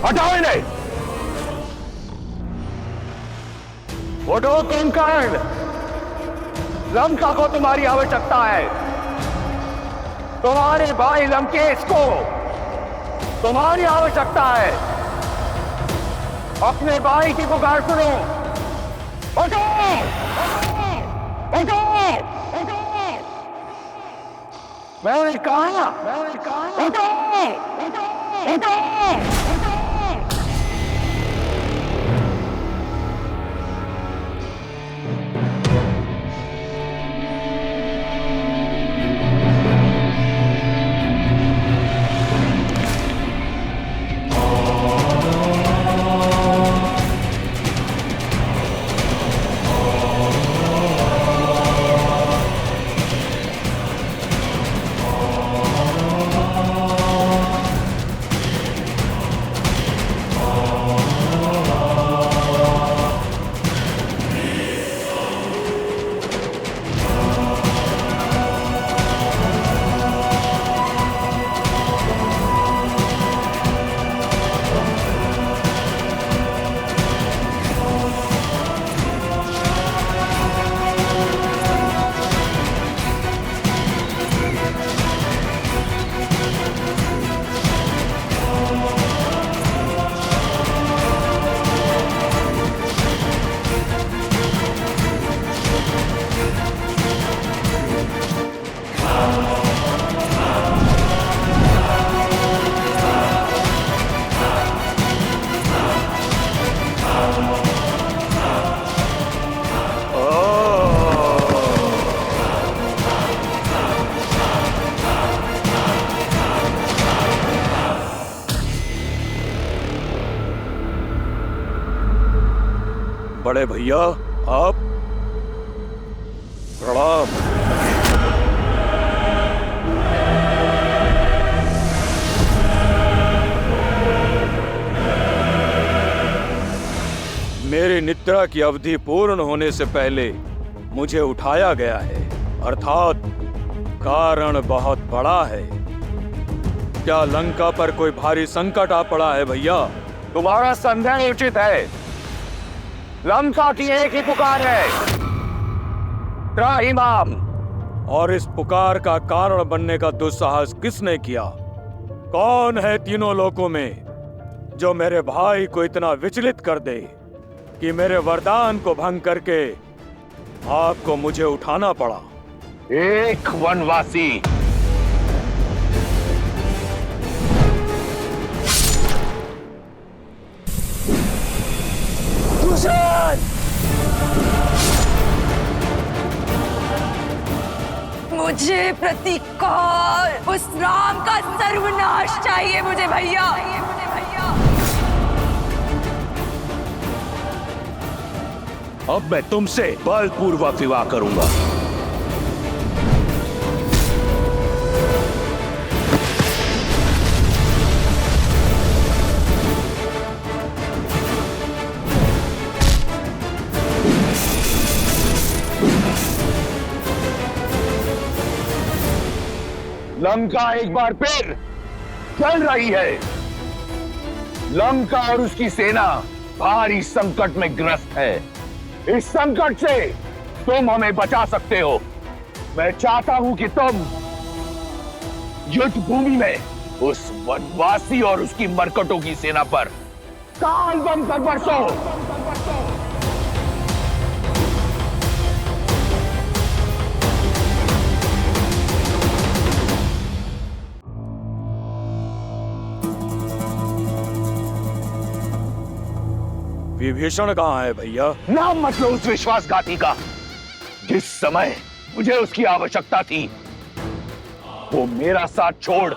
हटाओ इन्हें। उठो कुंभकर्ण, लंका को तुम्हारी आवश्यकता है। तुम्हारे भाई लंकेश को तुम्हारी आवश्यकता है। अपने भाई की पुकार सुनो। उठो, उठो, उठो। मैंने कहा, उठो, उठो, उठो। बड़े भैया आप प्रणाम। मेरी निद्रा की अवधि पूर्ण होने से पहले मुझे उठाया गया है, अर्थात कारण बहुत बड़ा है। क्या लंका पर कोई भारी संकट आ पड़ा है भैया? तुम्हारा संदेह उचित है। लंका की एक ही पुकार है, त्राहिमाम। और इस पुकार का कारण बनने का दुस्साहस किसने किया? कौन है तीनों लोकों में जो मेरे भाई को इतना विचलित कर दे कि मेरे वरदान को भंग करके आपको मुझे उठाना पड़ा? एक वनवासी। मुझे प्रतीकार, उस राम का सर्वनाश चाहिए मुझे भैया। अब मैं तुमसे बलपूर्वक विवाह करूंगा। लंका एक बार फिर चल रही है। लंका और उसकी सेना भारी संकट में ग्रस्त है। इस संकट से तुम हमें बचा सकते हो। मैं चाहता हूं कि तुम युद्ध भूमि में उस वनवासी और उसकी मरकटों की सेना पर काल बम कर बरसो। विभीषण कहाँ है भैया? नाम मत लो उस विश्वासघाती का। जिस समय मुझे उसकी आवश्यकता थी, वो मेरा साथ छोड़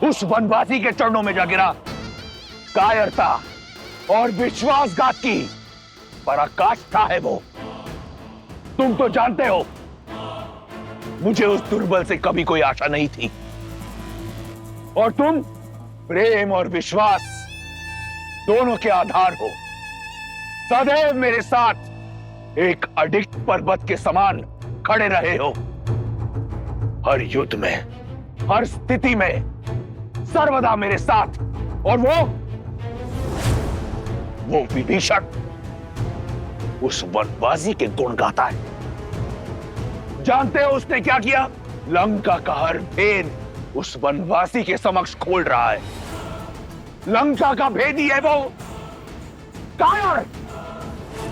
उस वनवासी के चरणों में जा गिरा। कायरता और विश्वासघात की पराकाष्ठा है वो। तुम तो जानते हो, मुझे उस दुर्बल से कभी कोई आशा नहीं थी। और तुम प्रेम और विश्वास दोनों के आधार हो। सदैव मेरे साथ एक अडिग पर्वत के समान खड़े रहे हो। हर युद्ध में, हर स्थिति में सर्वदा मेरे साथ। और वो विभीषण उस वनवासी के गुण गाता है। जानते हो उसने क्या किया? लंका का हर भेद उस वनवासी के समक्ष खोल रहा है। लंका का भेदी है वो कायर।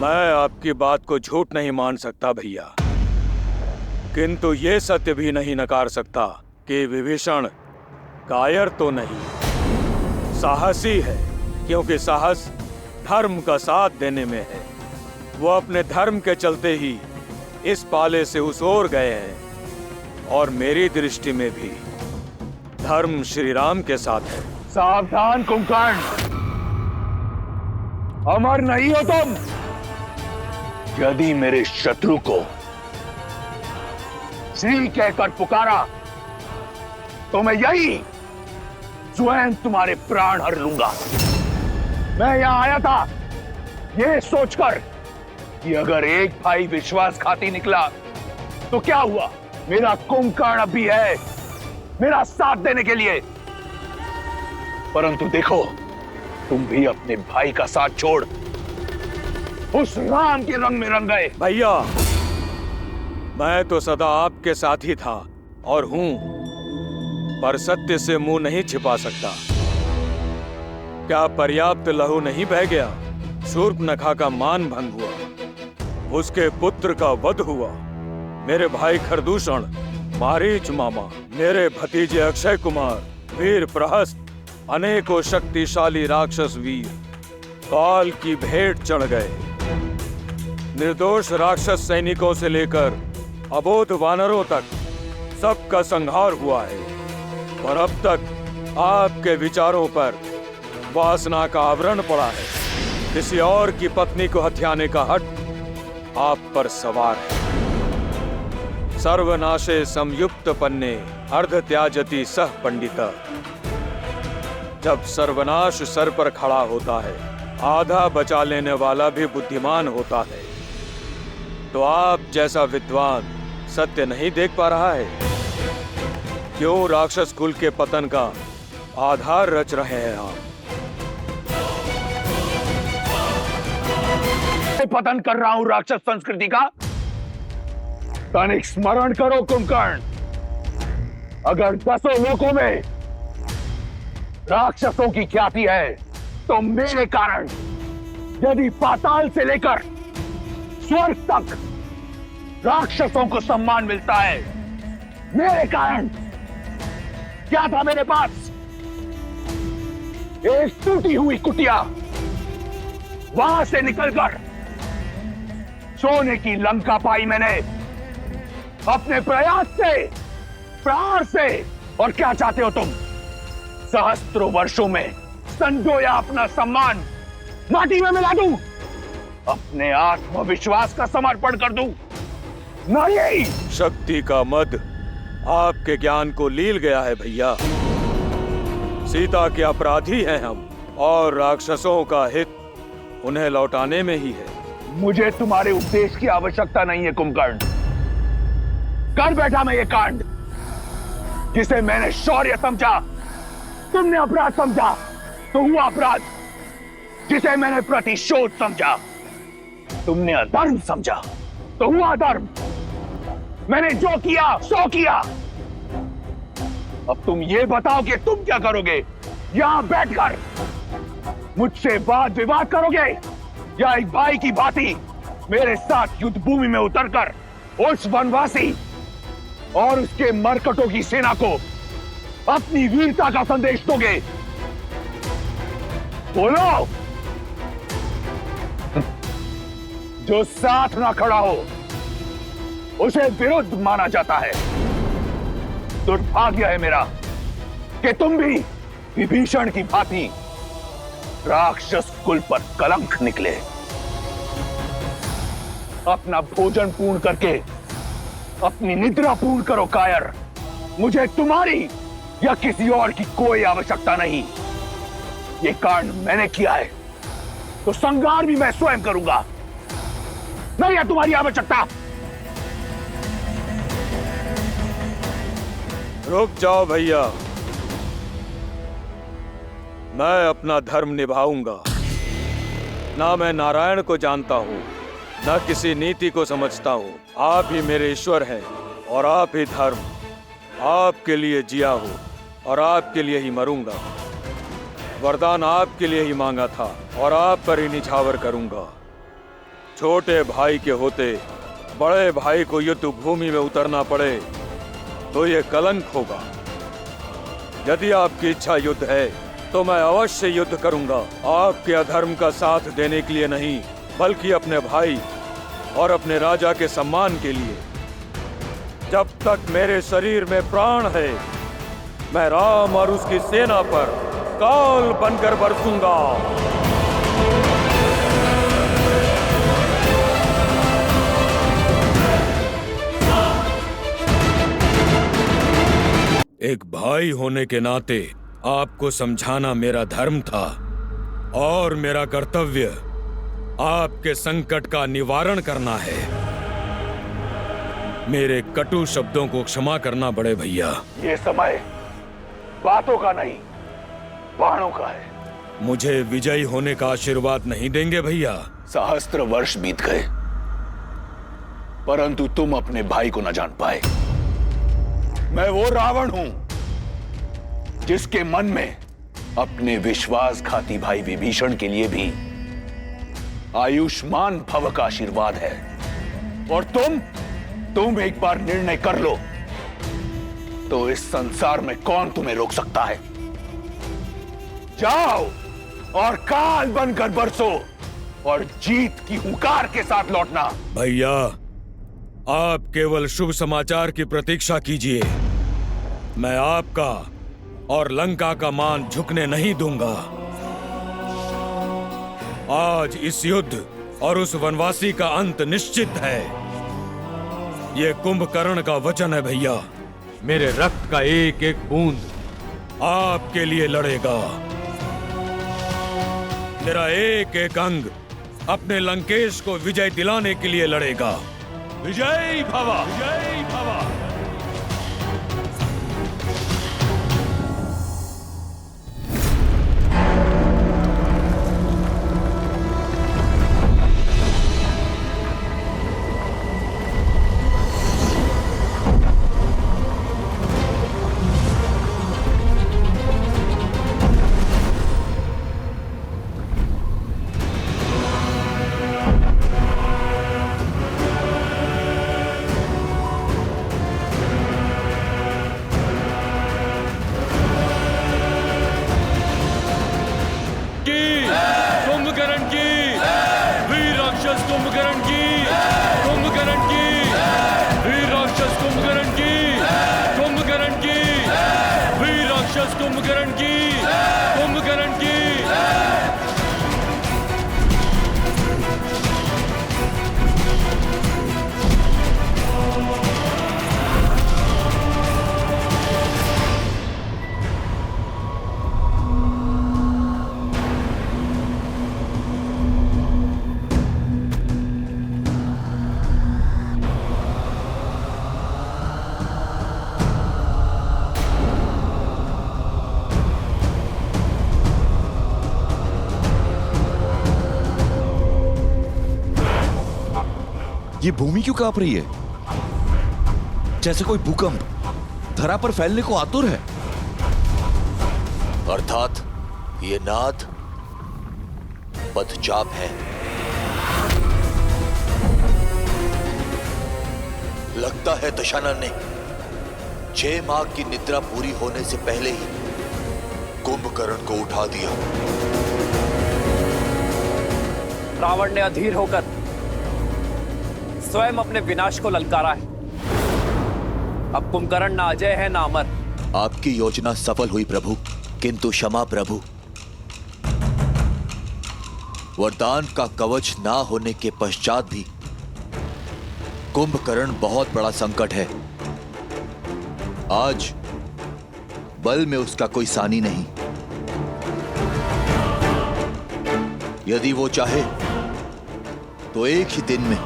मैं आपकी बात को झूठ नहीं मान सकता भैया, किंतु ये सत्य भी नहीं नकार सकता कि विभीषण कायर तो नहीं, साहसी है। क्योंकि साहस धर्म का साथ देने में है। वो अपने धर्म के चलते ही इस पाले से उस ओर गए हैं। और मेरी दृष्टि में भी धर्म श्री राम के साथ है। सावधान कुंभकर्ण, अमर नहीं हो तुम। यदि मेरे शत्रु को श्री कहकर पुकारा तो मैं यही स्वयं तुम्हारे प्राण हर लूंगा। मैं यहां आया था यह सोचकर कि अगर एक भाई विश्वासघाती निकला तो क्या हुआ? मेरा कुंभकर्ण भी है मेरा साथ देने के लिए। परंतु देखो, तुम भी अपने भाई का साथ छोड़ उस राम के रंग में रंग गए। भैया, मैं तो सदा आपके साथ ही था और हूं, पर सत्य से मुंह नहीं छिपा सकता। क्या पर्याप्त लहू नहीं बह गया? शूर्पनखा का मान भंग हुआ, उसके पुत्र का वध हुआ। मेरे भाई खरदूषण, मारीच मामा, मेरे भतीजे अक्षय कुमार, वीर प्रहस्त, अनेकों शक्तिशाली राक्षस वीर काल की भेंट चढ़ गए। निर्दोष राक्षस सैनिकों से लेकर अबोध वानरों तक सबका संहार हुआ है। और अब तक आपके विचारों पर वासना का आवरण पड़ा है। किसी और की पत्नी को हथियाने का हट आप पर सवार है। सर्वनाशे संयुक्त पन्ने अर्ध त्याजति सह पंडिता। जब सर्वनाश सर पर खड़ा होता है, आधा बचा लेने वाला भी बुद्धिमान होता है। तो आप जैसा विद्वान सत्य नहीं देख पा रहा है? क्यों राक्षस कुल के पतन का आधार रच रहे हैं आप? पतन कर रहा हूं राक्षस संस्कृति का। तनिक स्मरण करो कुंभकर्ण, अगर 10 लोकों में राक्षसों की ख्याति है तो मेरे कारण यदि पाताल से लेकर स्वर्ग तक राक्षसों को सम्मान मिलता है, मेरे कारण क्या था मेरे पास? एक टूटी हुई कुटिया, वहां से निकलकर सोने की लंका पाई मैंने अपने प्रयास से, प्राण से। और क्या चाहते हो तुम? सहस्त्रों वर्षों में संजोया अपना सम्मान माटी में मिला दूं? अपने आत्मविश्वास का समर्पण कर दूं? नहीं। शक्ति का मद आपके ज्ञान को लील गया है भैया। सीता के अपराधी हैं हम, और राक्षसों का हित उन्हें लौटाने में ही है। मुझे तुम्हारे उपदेश की आवश्यकता नहीं है कुंभकर्ण। कर बैठा मैं ये कांड, जिसे मैंने शौर्य समझा तुमने अपराध समझा, तो हुआ अपराध। जिसे मैंने प्रतिशोध समझा तुमने अधर्म समझा, तो हुआ अधर्म। मैंने जो किया सो किया। अब तुम ये बताओ कि तुम क्या करोगे? यहां बैठकर मुझसे वाद विवाद करोगे, या एक भाई की भांति मेरे साथ युद्ध भूमि में उतरकर उस वनवासी और उसके मरकटों की सेना को अपनी वीरता का संदेश दोगे? बोलो। जो साथ ना खड़ा हो उसे विरुद्ध माना जाता है। दुर्भाग्य है मेरा कि तुम भी विभीषण की भांति राक्षस कुल पर कलंक निकले। अपना भोजन पूर्ण करके अपनी निद्रा पूर्ण करो कायर। मुझे तुम्हारी या किसी और की कोई आवश्यकता नहीं। ये कांड मैंने किया है तो संहार भी मैं स्वयं करूंगा। नहीं है तुम्हारी आवश्यकता। रुक जाओ भैया, मैं अपना धर्म निभाऊंगा। ना मैं नारायण को जानता हूं, न किसी नीति को समझता हूं। आप ही मेरे ईश्वर हैं और आप ही धर्म। आपके लिए जिया हूं और आपके लिए ही मरूंगा। वरदान आपके लिए ही मांगा था और आप पर ही निछावर करूंगा। छोटे भाई के होते बड़े भाई को युद्ध भूमि में उतरना पड़े तो ये कलंक होगा। यदि आपकी इच्छा युद्ध है तो मैं अवश्य युद्ध करूंगा। आपके अधर्म का साथ देने के लिए नहीं, बल्कि अपने भाई और अपने राजा के सम्मान के लिए। जब तक मेरे शरीर में प्राण है, मैं राम और उसकी सेना पर काल बनकर बरसूंगा। एक भाई होने के नाते आपको समझाना मेरा धर्म था और मेरा कर्तव्य आपके संकट का निवारण करना है। मेरे कटु शब्दों को क्षमा करना बड़े भैया। ये समय बातों का नहीं, बाणों का है। मुझे विजयी होने का आशीर्वाद नहीं देंगे भैया? सहस्त्र वर्ष बीत गए, परंतु तुम अपने भाई को न जान पाए। मैं वो रावण हूं जिसके मन में अपने विश्वासघाती भाई विभीषण के लिए भी आयुष्मान भव का आशीर्वाद है। और तुम एक बार निर्णय कर लो तो इस संसार में कौन तुम्हें रोक सकता है? जाओ और काल बनकर बरसो और जीत की हुंकार के साथ लौटना। भैया, आप केवल शुभ समाचार की प्रतीक्षा कीजिए। मैं आपका और लंका का मान झुकने नहीं दूंगा। आज इस युद्ध और उस वनवासी का अंत निश्चित है। ये कुंभकर्ण का वचन है भैया। मेरे रक्त का एक एक बूंद आपके लिए लड़ेगा। मेरा एक एक अंग अपने लंकेश को विजय दिलाने के लिए लड़ेगा। विजय भवा, विजय भवा। कुंभकर्ण की, कुंभकर्ण की। ये भूमि क्यों कांप रही है? जैसे कोई भूकंप धरा पर फैलने को आतुर है। अर्थात ये नाद पदचाप है। लगता है दशानन ने 6 माह की निद्रा पूरी होने से पहले ही कुंभकर्ण को उठा दिया। रावण ने अधीर होकर स्वयं अपने विनाश को ललकारा है। अब कुंभकर्ण ना अजय है ना अमर। आपकी योजना सफल हुई प्रभु, किंतु क्षमा प्रभु, वरदान का कवच ना होने के पश्चात भी कुंभकर्ण बहुत बड़ा संकट है। आज बल में उसका कोई सानी नहीं। यदि वो चाहे तो एक ही दिन में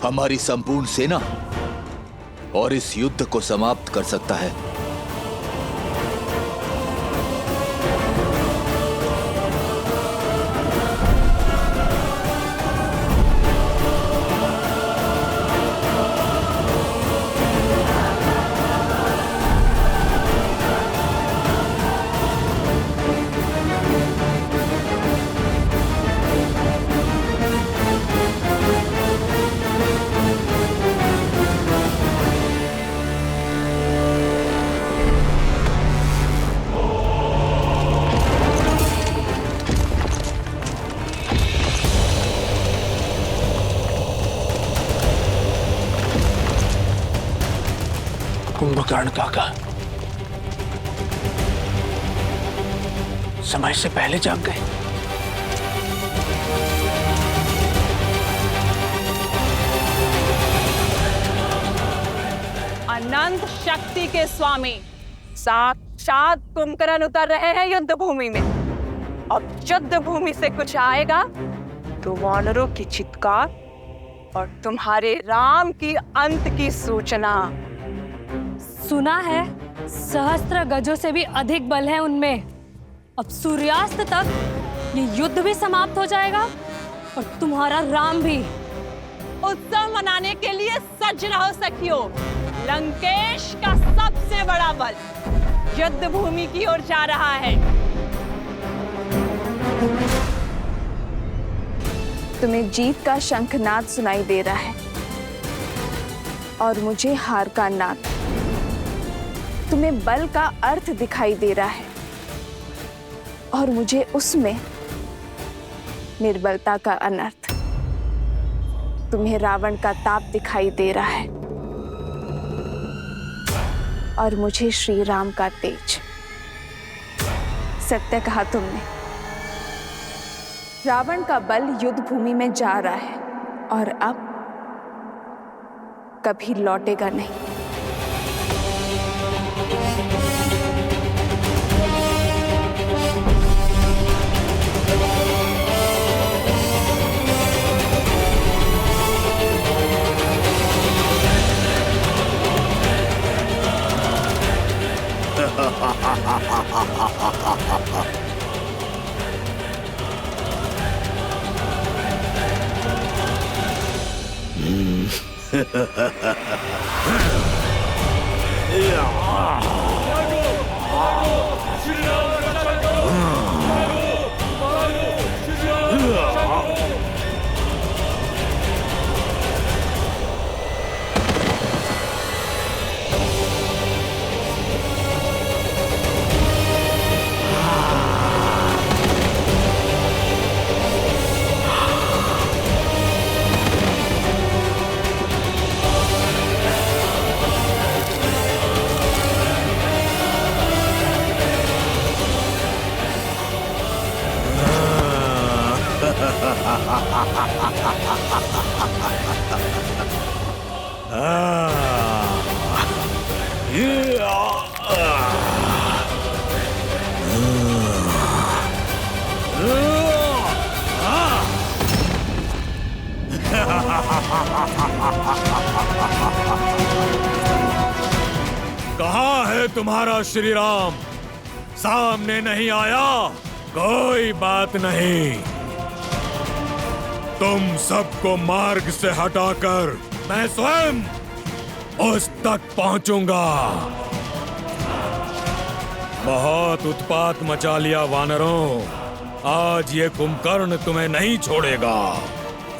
हमारी संपूर्ण सेना और इस युद्ध को समाप्त कर सकता है। कुंभकर्ण काका समय से पहले जाग गए। अनंत शक्ति के स्वामी साक्षात कुंभकर्ण उतर रहे हैं युद्ध भूमि में। अब युद्ध भूमि से कुछ आएगा तो वानरों की चित्कार और तुम्हारे राम की अंत की सूचना। सुना है सहस्त्र गजों से भी अधिक बल है उनमें। अब सूर्यास्त तक ये युद्ध भी समाप्त हो जाएगा और तुम्हारा राम भी। उत्सव मनाने के लिए सज रहो सखियों। लंकेश का सबसे बड़ा बल युद्ध भूमि की ओर जा रहा है। तुम्हें जीत का शंखनाद सुनाई दे रहा है और मुझे हार का नाद। तुम्हें बल का अर्थ दिखाई दे रहा है और मुझे उसमें निर्बलता का अनर्थ। तुम्हें रावण का ताप दिखाई दे रहा है और मुझे श्री राम का तेज। सत्य कहा तुमने। रावण का बल युद्ध भूमि में जा रहा है और अब कभी लौटेगा नहीं। कहाँ है तुम्हारा श्री राम? सामने नहीं आया? कोई बात नहीं, तुम सबको मार्ग से हटाकर मैं स्वयं उस तक पहुंचूंगा। बहुत उत्पात मचा लिया वानरों, आज ये कुंभकर्ण तुम्हें नहीं छोड़ेगा।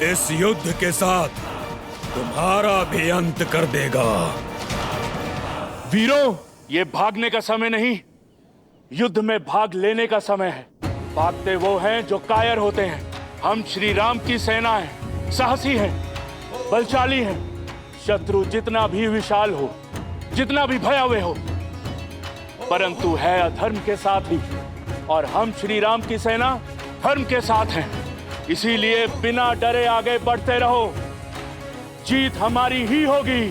इस युद्ध के साथ तुम्हारा भी अंत कर देगा। वीरों, ये भागने का समय नहीं, युद्ध में भाग लेने का समय है। भागते वो हैं जो कायर होते हैं। हम श्री राम की सेना हैं, साहसी हैं, बलशाली हैं। शत्रु जितना भी विशाल हो, जितना भी भयावह हो, परंतु है अधर्म के साथ ही, और हम श्री राम की सेना धर्म के साथ हैं। इसीलिए बिना डरे आगे बढ़ते रहो, जीत हमारी ही होगी।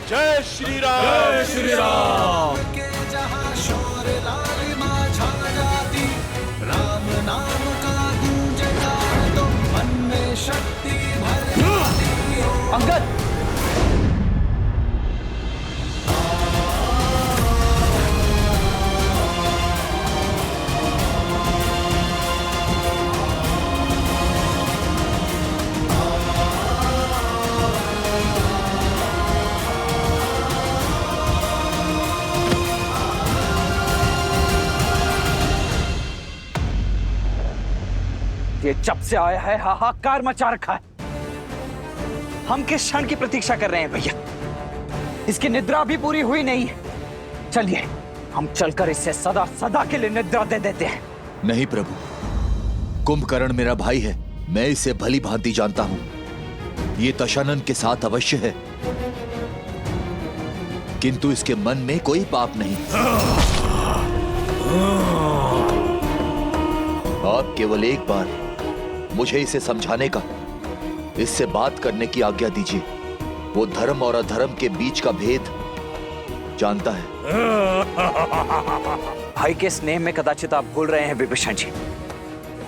जय श्री राम! जय श्री राम! जहाँ शोर लालिमा छा जाती, राम नाम का गूंजता तो मन में शक्ति भर जाती। अंगद! ये जब से आया है हाहाकार मचा रखा है। हम किस क्षण की प्रतीक्षा कर रहे हैं भैया? इसकी निद्रा भी पूरी हुई नहीं है। चलिए हम चलकर इसे सदा सदा के लिए निद्रा दे देते हैं। नहीं प्रभु, कुंभकर्ण मेरा भाई है, मैं इसे भली भांति जानता हूं। ये दशानन के साथ अवश्य है, किंतु इसके मन में कोई पाप नहीं। आप केवल एक बार मुझे इसे समझाने का, इससे बात करने की आज्ञा दीजिए। वो धर्म और अधर्म के बीच का भेद जानता है। भाई के स्नेह में कदाचित आप भूल रहे हैं विभीषण जी।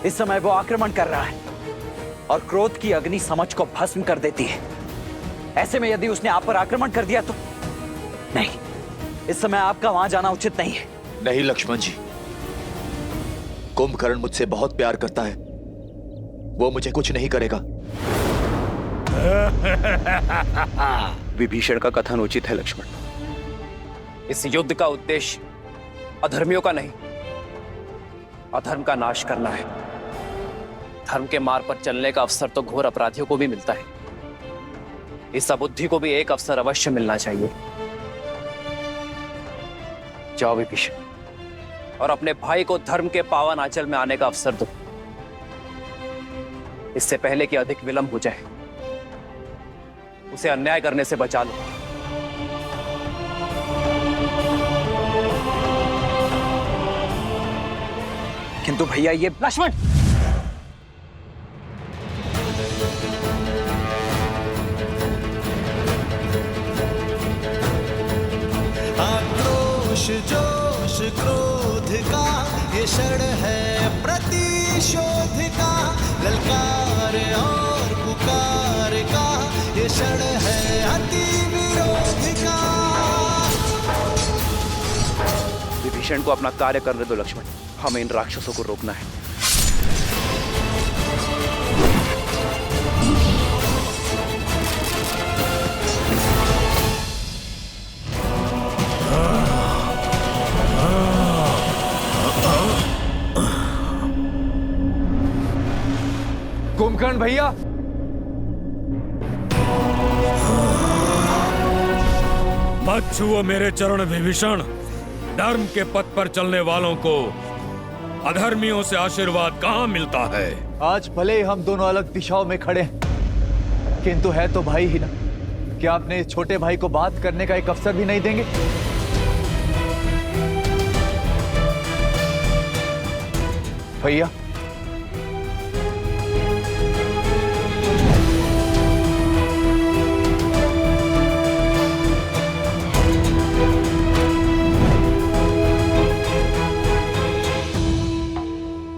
इस समय वो आक्रमण कर रहा है और क्रोध की अग्नि समझ को भस्म कर देती है। ऐसे में यदि उसने आप पर आक्रमण कर दिया तो नहीं, इस समय आपका वहां जाना उचित नहीं है। नहीं लक्ष्मण जी, कुंभकर्ण मुझसे बहुत प्यार करता है, वो मुझे कुछ नहीं करेगा। विभीषण का कथन उचित है लक्ष्मण। इस युद्ध का उद्देश्य अधर्मियों का नहीं, अधर्म का नाश करना है। धर्म के मार्ग पर चलने का अवसर तो घोर अपराधियों को भी मिलता है। इस अबुद्धि को भी एक अवसर अवश्य मिलना चाहिए। जाओ विभीषण, और अपने भाई को धर्म के पावन आंचल में आने का अवसर दो, इससे पहले कि अधिक विलंब हो जाए। उसे अन्याय करने से बचा लो। किंतु भैया ये लक्ष्मण, क्षण है प्रतिशोध का, ललकार और पुकार का ये क्षण है अति विरोध का। विभीषण को अपना कार्य करने दो लक्ष्मण, हमें इन राक्षसों को रोकना है। कुंभकर्ण भैया, मत छुओ मेरे चरण विभीषण। धर्म के पथ पर चलने वालों को अधर्मियों से आशीर्वाद कहाँ मिलता है। आज भले ही हम दोनों अलग दिशाओं में खड़े हैं, किंतु है तो भाई ही ना। क्या अपने छोटे भाई को बात करने का एक अवसर भी नहीं देंगे? भैया,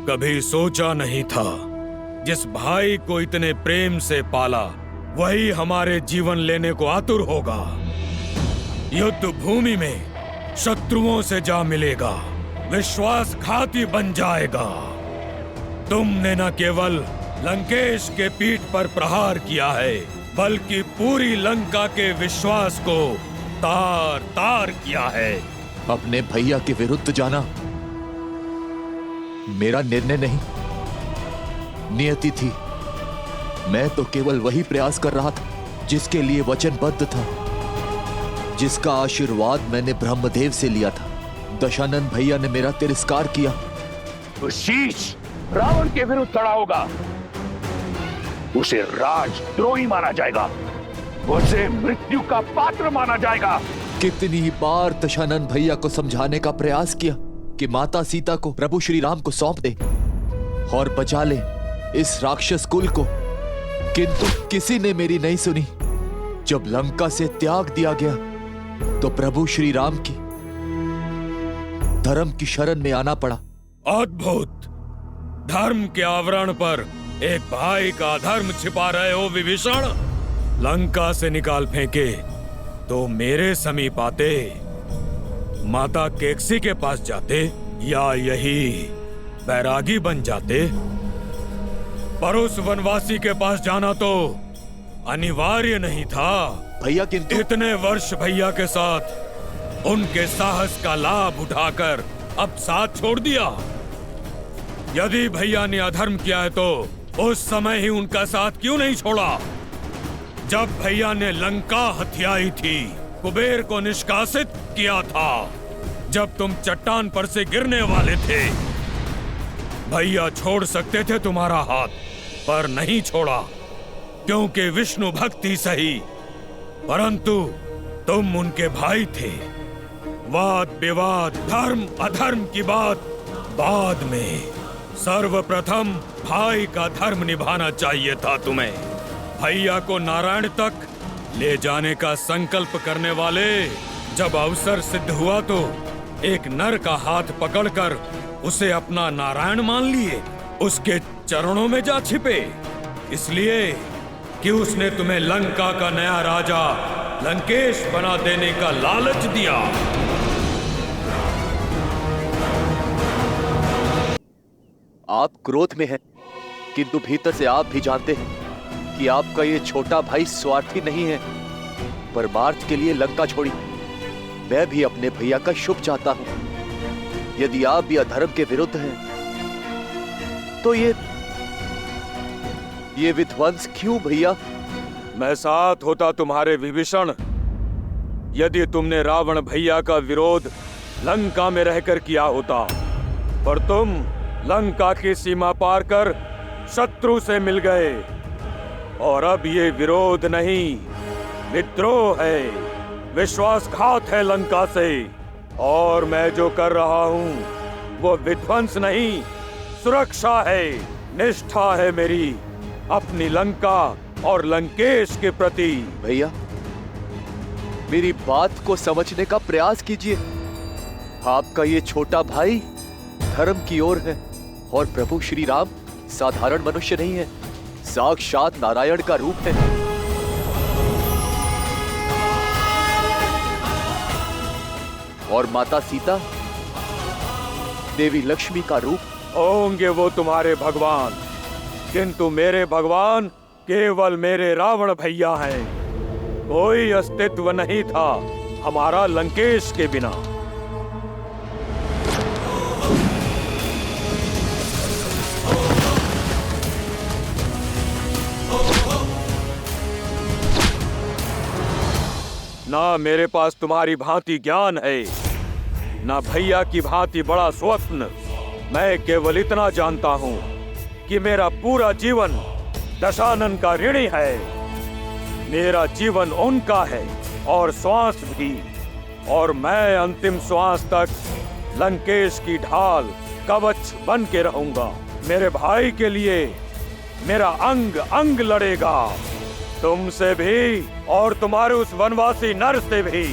कभी सोचा नहीं था जिस भाई को इतने प्रेम से पाला वही हमारे जीवन लेने को आतुर होगा। युद्ध भूमि में शत्रुओं से जा मिलेगा, विश्वासघाती बन जाएगा। तुमने न केवल लंकेश के पीठ पर प्रहार किया है, बल्कि पूरी लंका के विश्वास को तार तार किया है। अपने भैया के विरुद्ध जाना मेरा निर्णय नहीं, नियति थी। मैं तो केवल वही प्रयास कर रहा था जिसके लिए वचनबद्ध था, जिसका आशीर्वाद मैंने ब्रह्मदेव से लिया था। दशानन भैया ने मेरा तिरस्कार किया तो शीश रावण के विरुद्ध खड़ा होगा, उसे राजद्रोही माना जाएगा, उसे मृत्यु का पात्र माना जाएगा। कितनी ही बार दशानन भैया को समझाने का प्रयास किया कि माता सीता को प्रभु श्री राम को सौंप दे और बचा ले इस राक्षस कुल को, किंतु किसी ने मेरी नहीं सुनी। जब लंका से त्याग दिया गया तो प्रभु श्री राम की धर्म की शरण में आना पड़ा। अद्भुत! धर्म के आवरण पर एक भाई का धर्म छिपा रहे हो विभीषण। लंका से निकाल फेंके तो मेरे समीप आते, माता केकसी के पास जाते, या यही बैरागी बन जाते। पर उस वनवासी के पास जाना तो अनिवार्य नहीं था भैया, किंतु इतने वर्ष भैया के साथ उनके साहस का लाभ उठाकर अब साथ छोड़ दिया। यदि भैया ने अधर्म किया है तो उस समय ही उनका साथ क्यों नहीं छोड़ा? जब भैया ने लंका हथियाई थी, कुबेर को निष्कासित किया था, जब तुम चट्टान पर से गिरने वाले थे, भैया छोड़ सकते थे तुम्हारा हाथ, पर नहीं छोड़ा, क्योंकि विष्णु भक्ति सही, परंतु तुम उनके भाई थे। वाद विवाद, धर्म अधर्म की बात बाद में, सर्वप्रथम भाई का धर्म निभाना चाहिए था तुम्हें। भैया को नारायण तक ले जाने का संकल्प करने वाले जब अवसर सिद्ध हुआ तो एक नर का हाथ पकड़कर उसे अपना नारायण मान लिए, उसके चरणों में जा छिपे, इसलिए कि उसने तुम्हें लंका का नया राजा लंकेश बना देने का लालच दिया। आप क्रोध में हैं, किंतु भीतर से आप भी जानते हैं कि आपका ये छोटा भाई स्वार्थी नहीं है। परमार्थ के लिए लंका छोड़ी। मैं भी अपने भैया का शुभ चाहता हूं। यदि आप भी अधर्म के विरुद्ध हैं तो ये विध्वंस क्यों भैया? मैं साथ होता तुम्हारे विभीषण, यदि तुमने रावण भैया का विरोध लंका में रहकर किया होता, पर तुम लंका की सीमा पार कर शत्रु से मिल गए, और अब ये विरोध नहीं, विद्रोह है, विश्वासघात है लंका से। और मैं जो कर रहा हूँ वो विध्वंस नहीं, सुरक्षा है, निष्ठा है मेरी अपनी लंका और लंकेश के प्रति। भैया, मेरी बात को समझने का प्रयास कीजिए। आपका ये छोटा भाई अधर्म की ओर है और प्रभु श्री राम साधारण मनुष्य नहीं है, साक्षात नारायण का रूप है। और माता सीता देवी लक्ष्मी का रूप। होंगे वो तुम्हारे भगवान, किंतु मेरे भगवान केवल मेरे रावण भैया हैं। कोई अस्तित्व नहीं था हमारा लंकेश के बिना। ना मेरे पास तुम्हारी भांति ज्ञान है, ना भैया की भांति बड़ा स्वप्न। मैं केवल इतना जानता हूं कि मेरा पूरा जीवन दशानन का ऋणी है। मेरा जीवन उनका है और श्वास भी, और मैं अंतिम श्वास तक लंकेश की ढाल कवच बन के रहूंगा। मेरे भाई के लिए मेरा अंग अंग लड़ेगा, तुमसे भी और तुम्हारे उस वनवासी नर से भी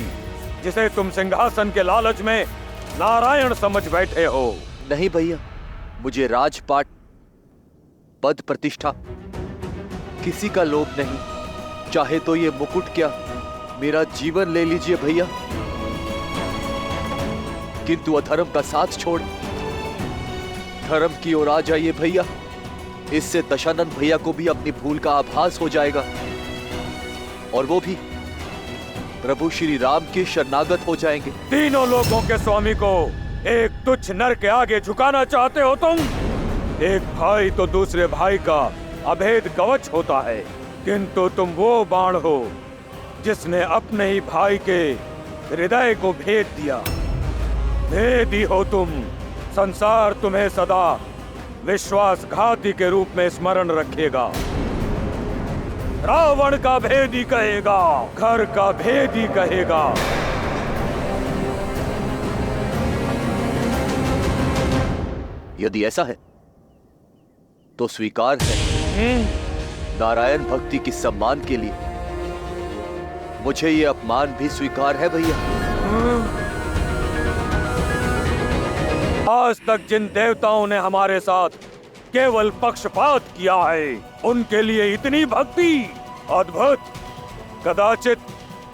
जिसे तुम सिंहासन के लालच में नारायण समझ बैठे हो। नहीं भैया, मुझे राजपाट, पद प्रतिष्ठा किसी का लोभ नहीं। चाहे तो ये मुकुट क्या, मेरा जीवन ले लीजिए भैया, किंतु अधर्म का साथ छोड़ धर्म की ओर आ जाइए भैया। इससे दशानंद भैया को भी अपनी भूल का आभास हो जाएगा और वो भी प्रभु श्री राम के शरणागत हो जाएंगे। तीनों लोगों के स्वामी को एक तुच्छ नर के आगे झुकाना चाहते हो तुम? एक भाई तो दूसरे भाई का अभेद कवच होता है, किंतु तुम वो बाण हो जिसने अपने ही भाई के हृदय को भेद दिया। भेदी हो तुम। संसार तुम्हें सदा विश्वासघाती के रूप में स्मरण रखेगा। रावण का भेदी कहेगा, घर का भेदी कहेगा। यदि ऐसा है तो स्वीकार है। नारायण भक्ति की सम्मान के लिए मुझे ये अपमान भी स्वीकार है भैया। आज तक जिन देवताओं ने हमारे साथ केवल पक्षपात किया है, उनके लिए इतनी भक्ति अद्भुत। कदाचित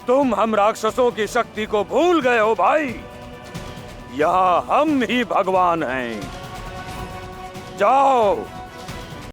तुम हम राक्षसों की शक्ति को भूल गए हो भाई। यहाँ हम ही भगवान हैं। जाओ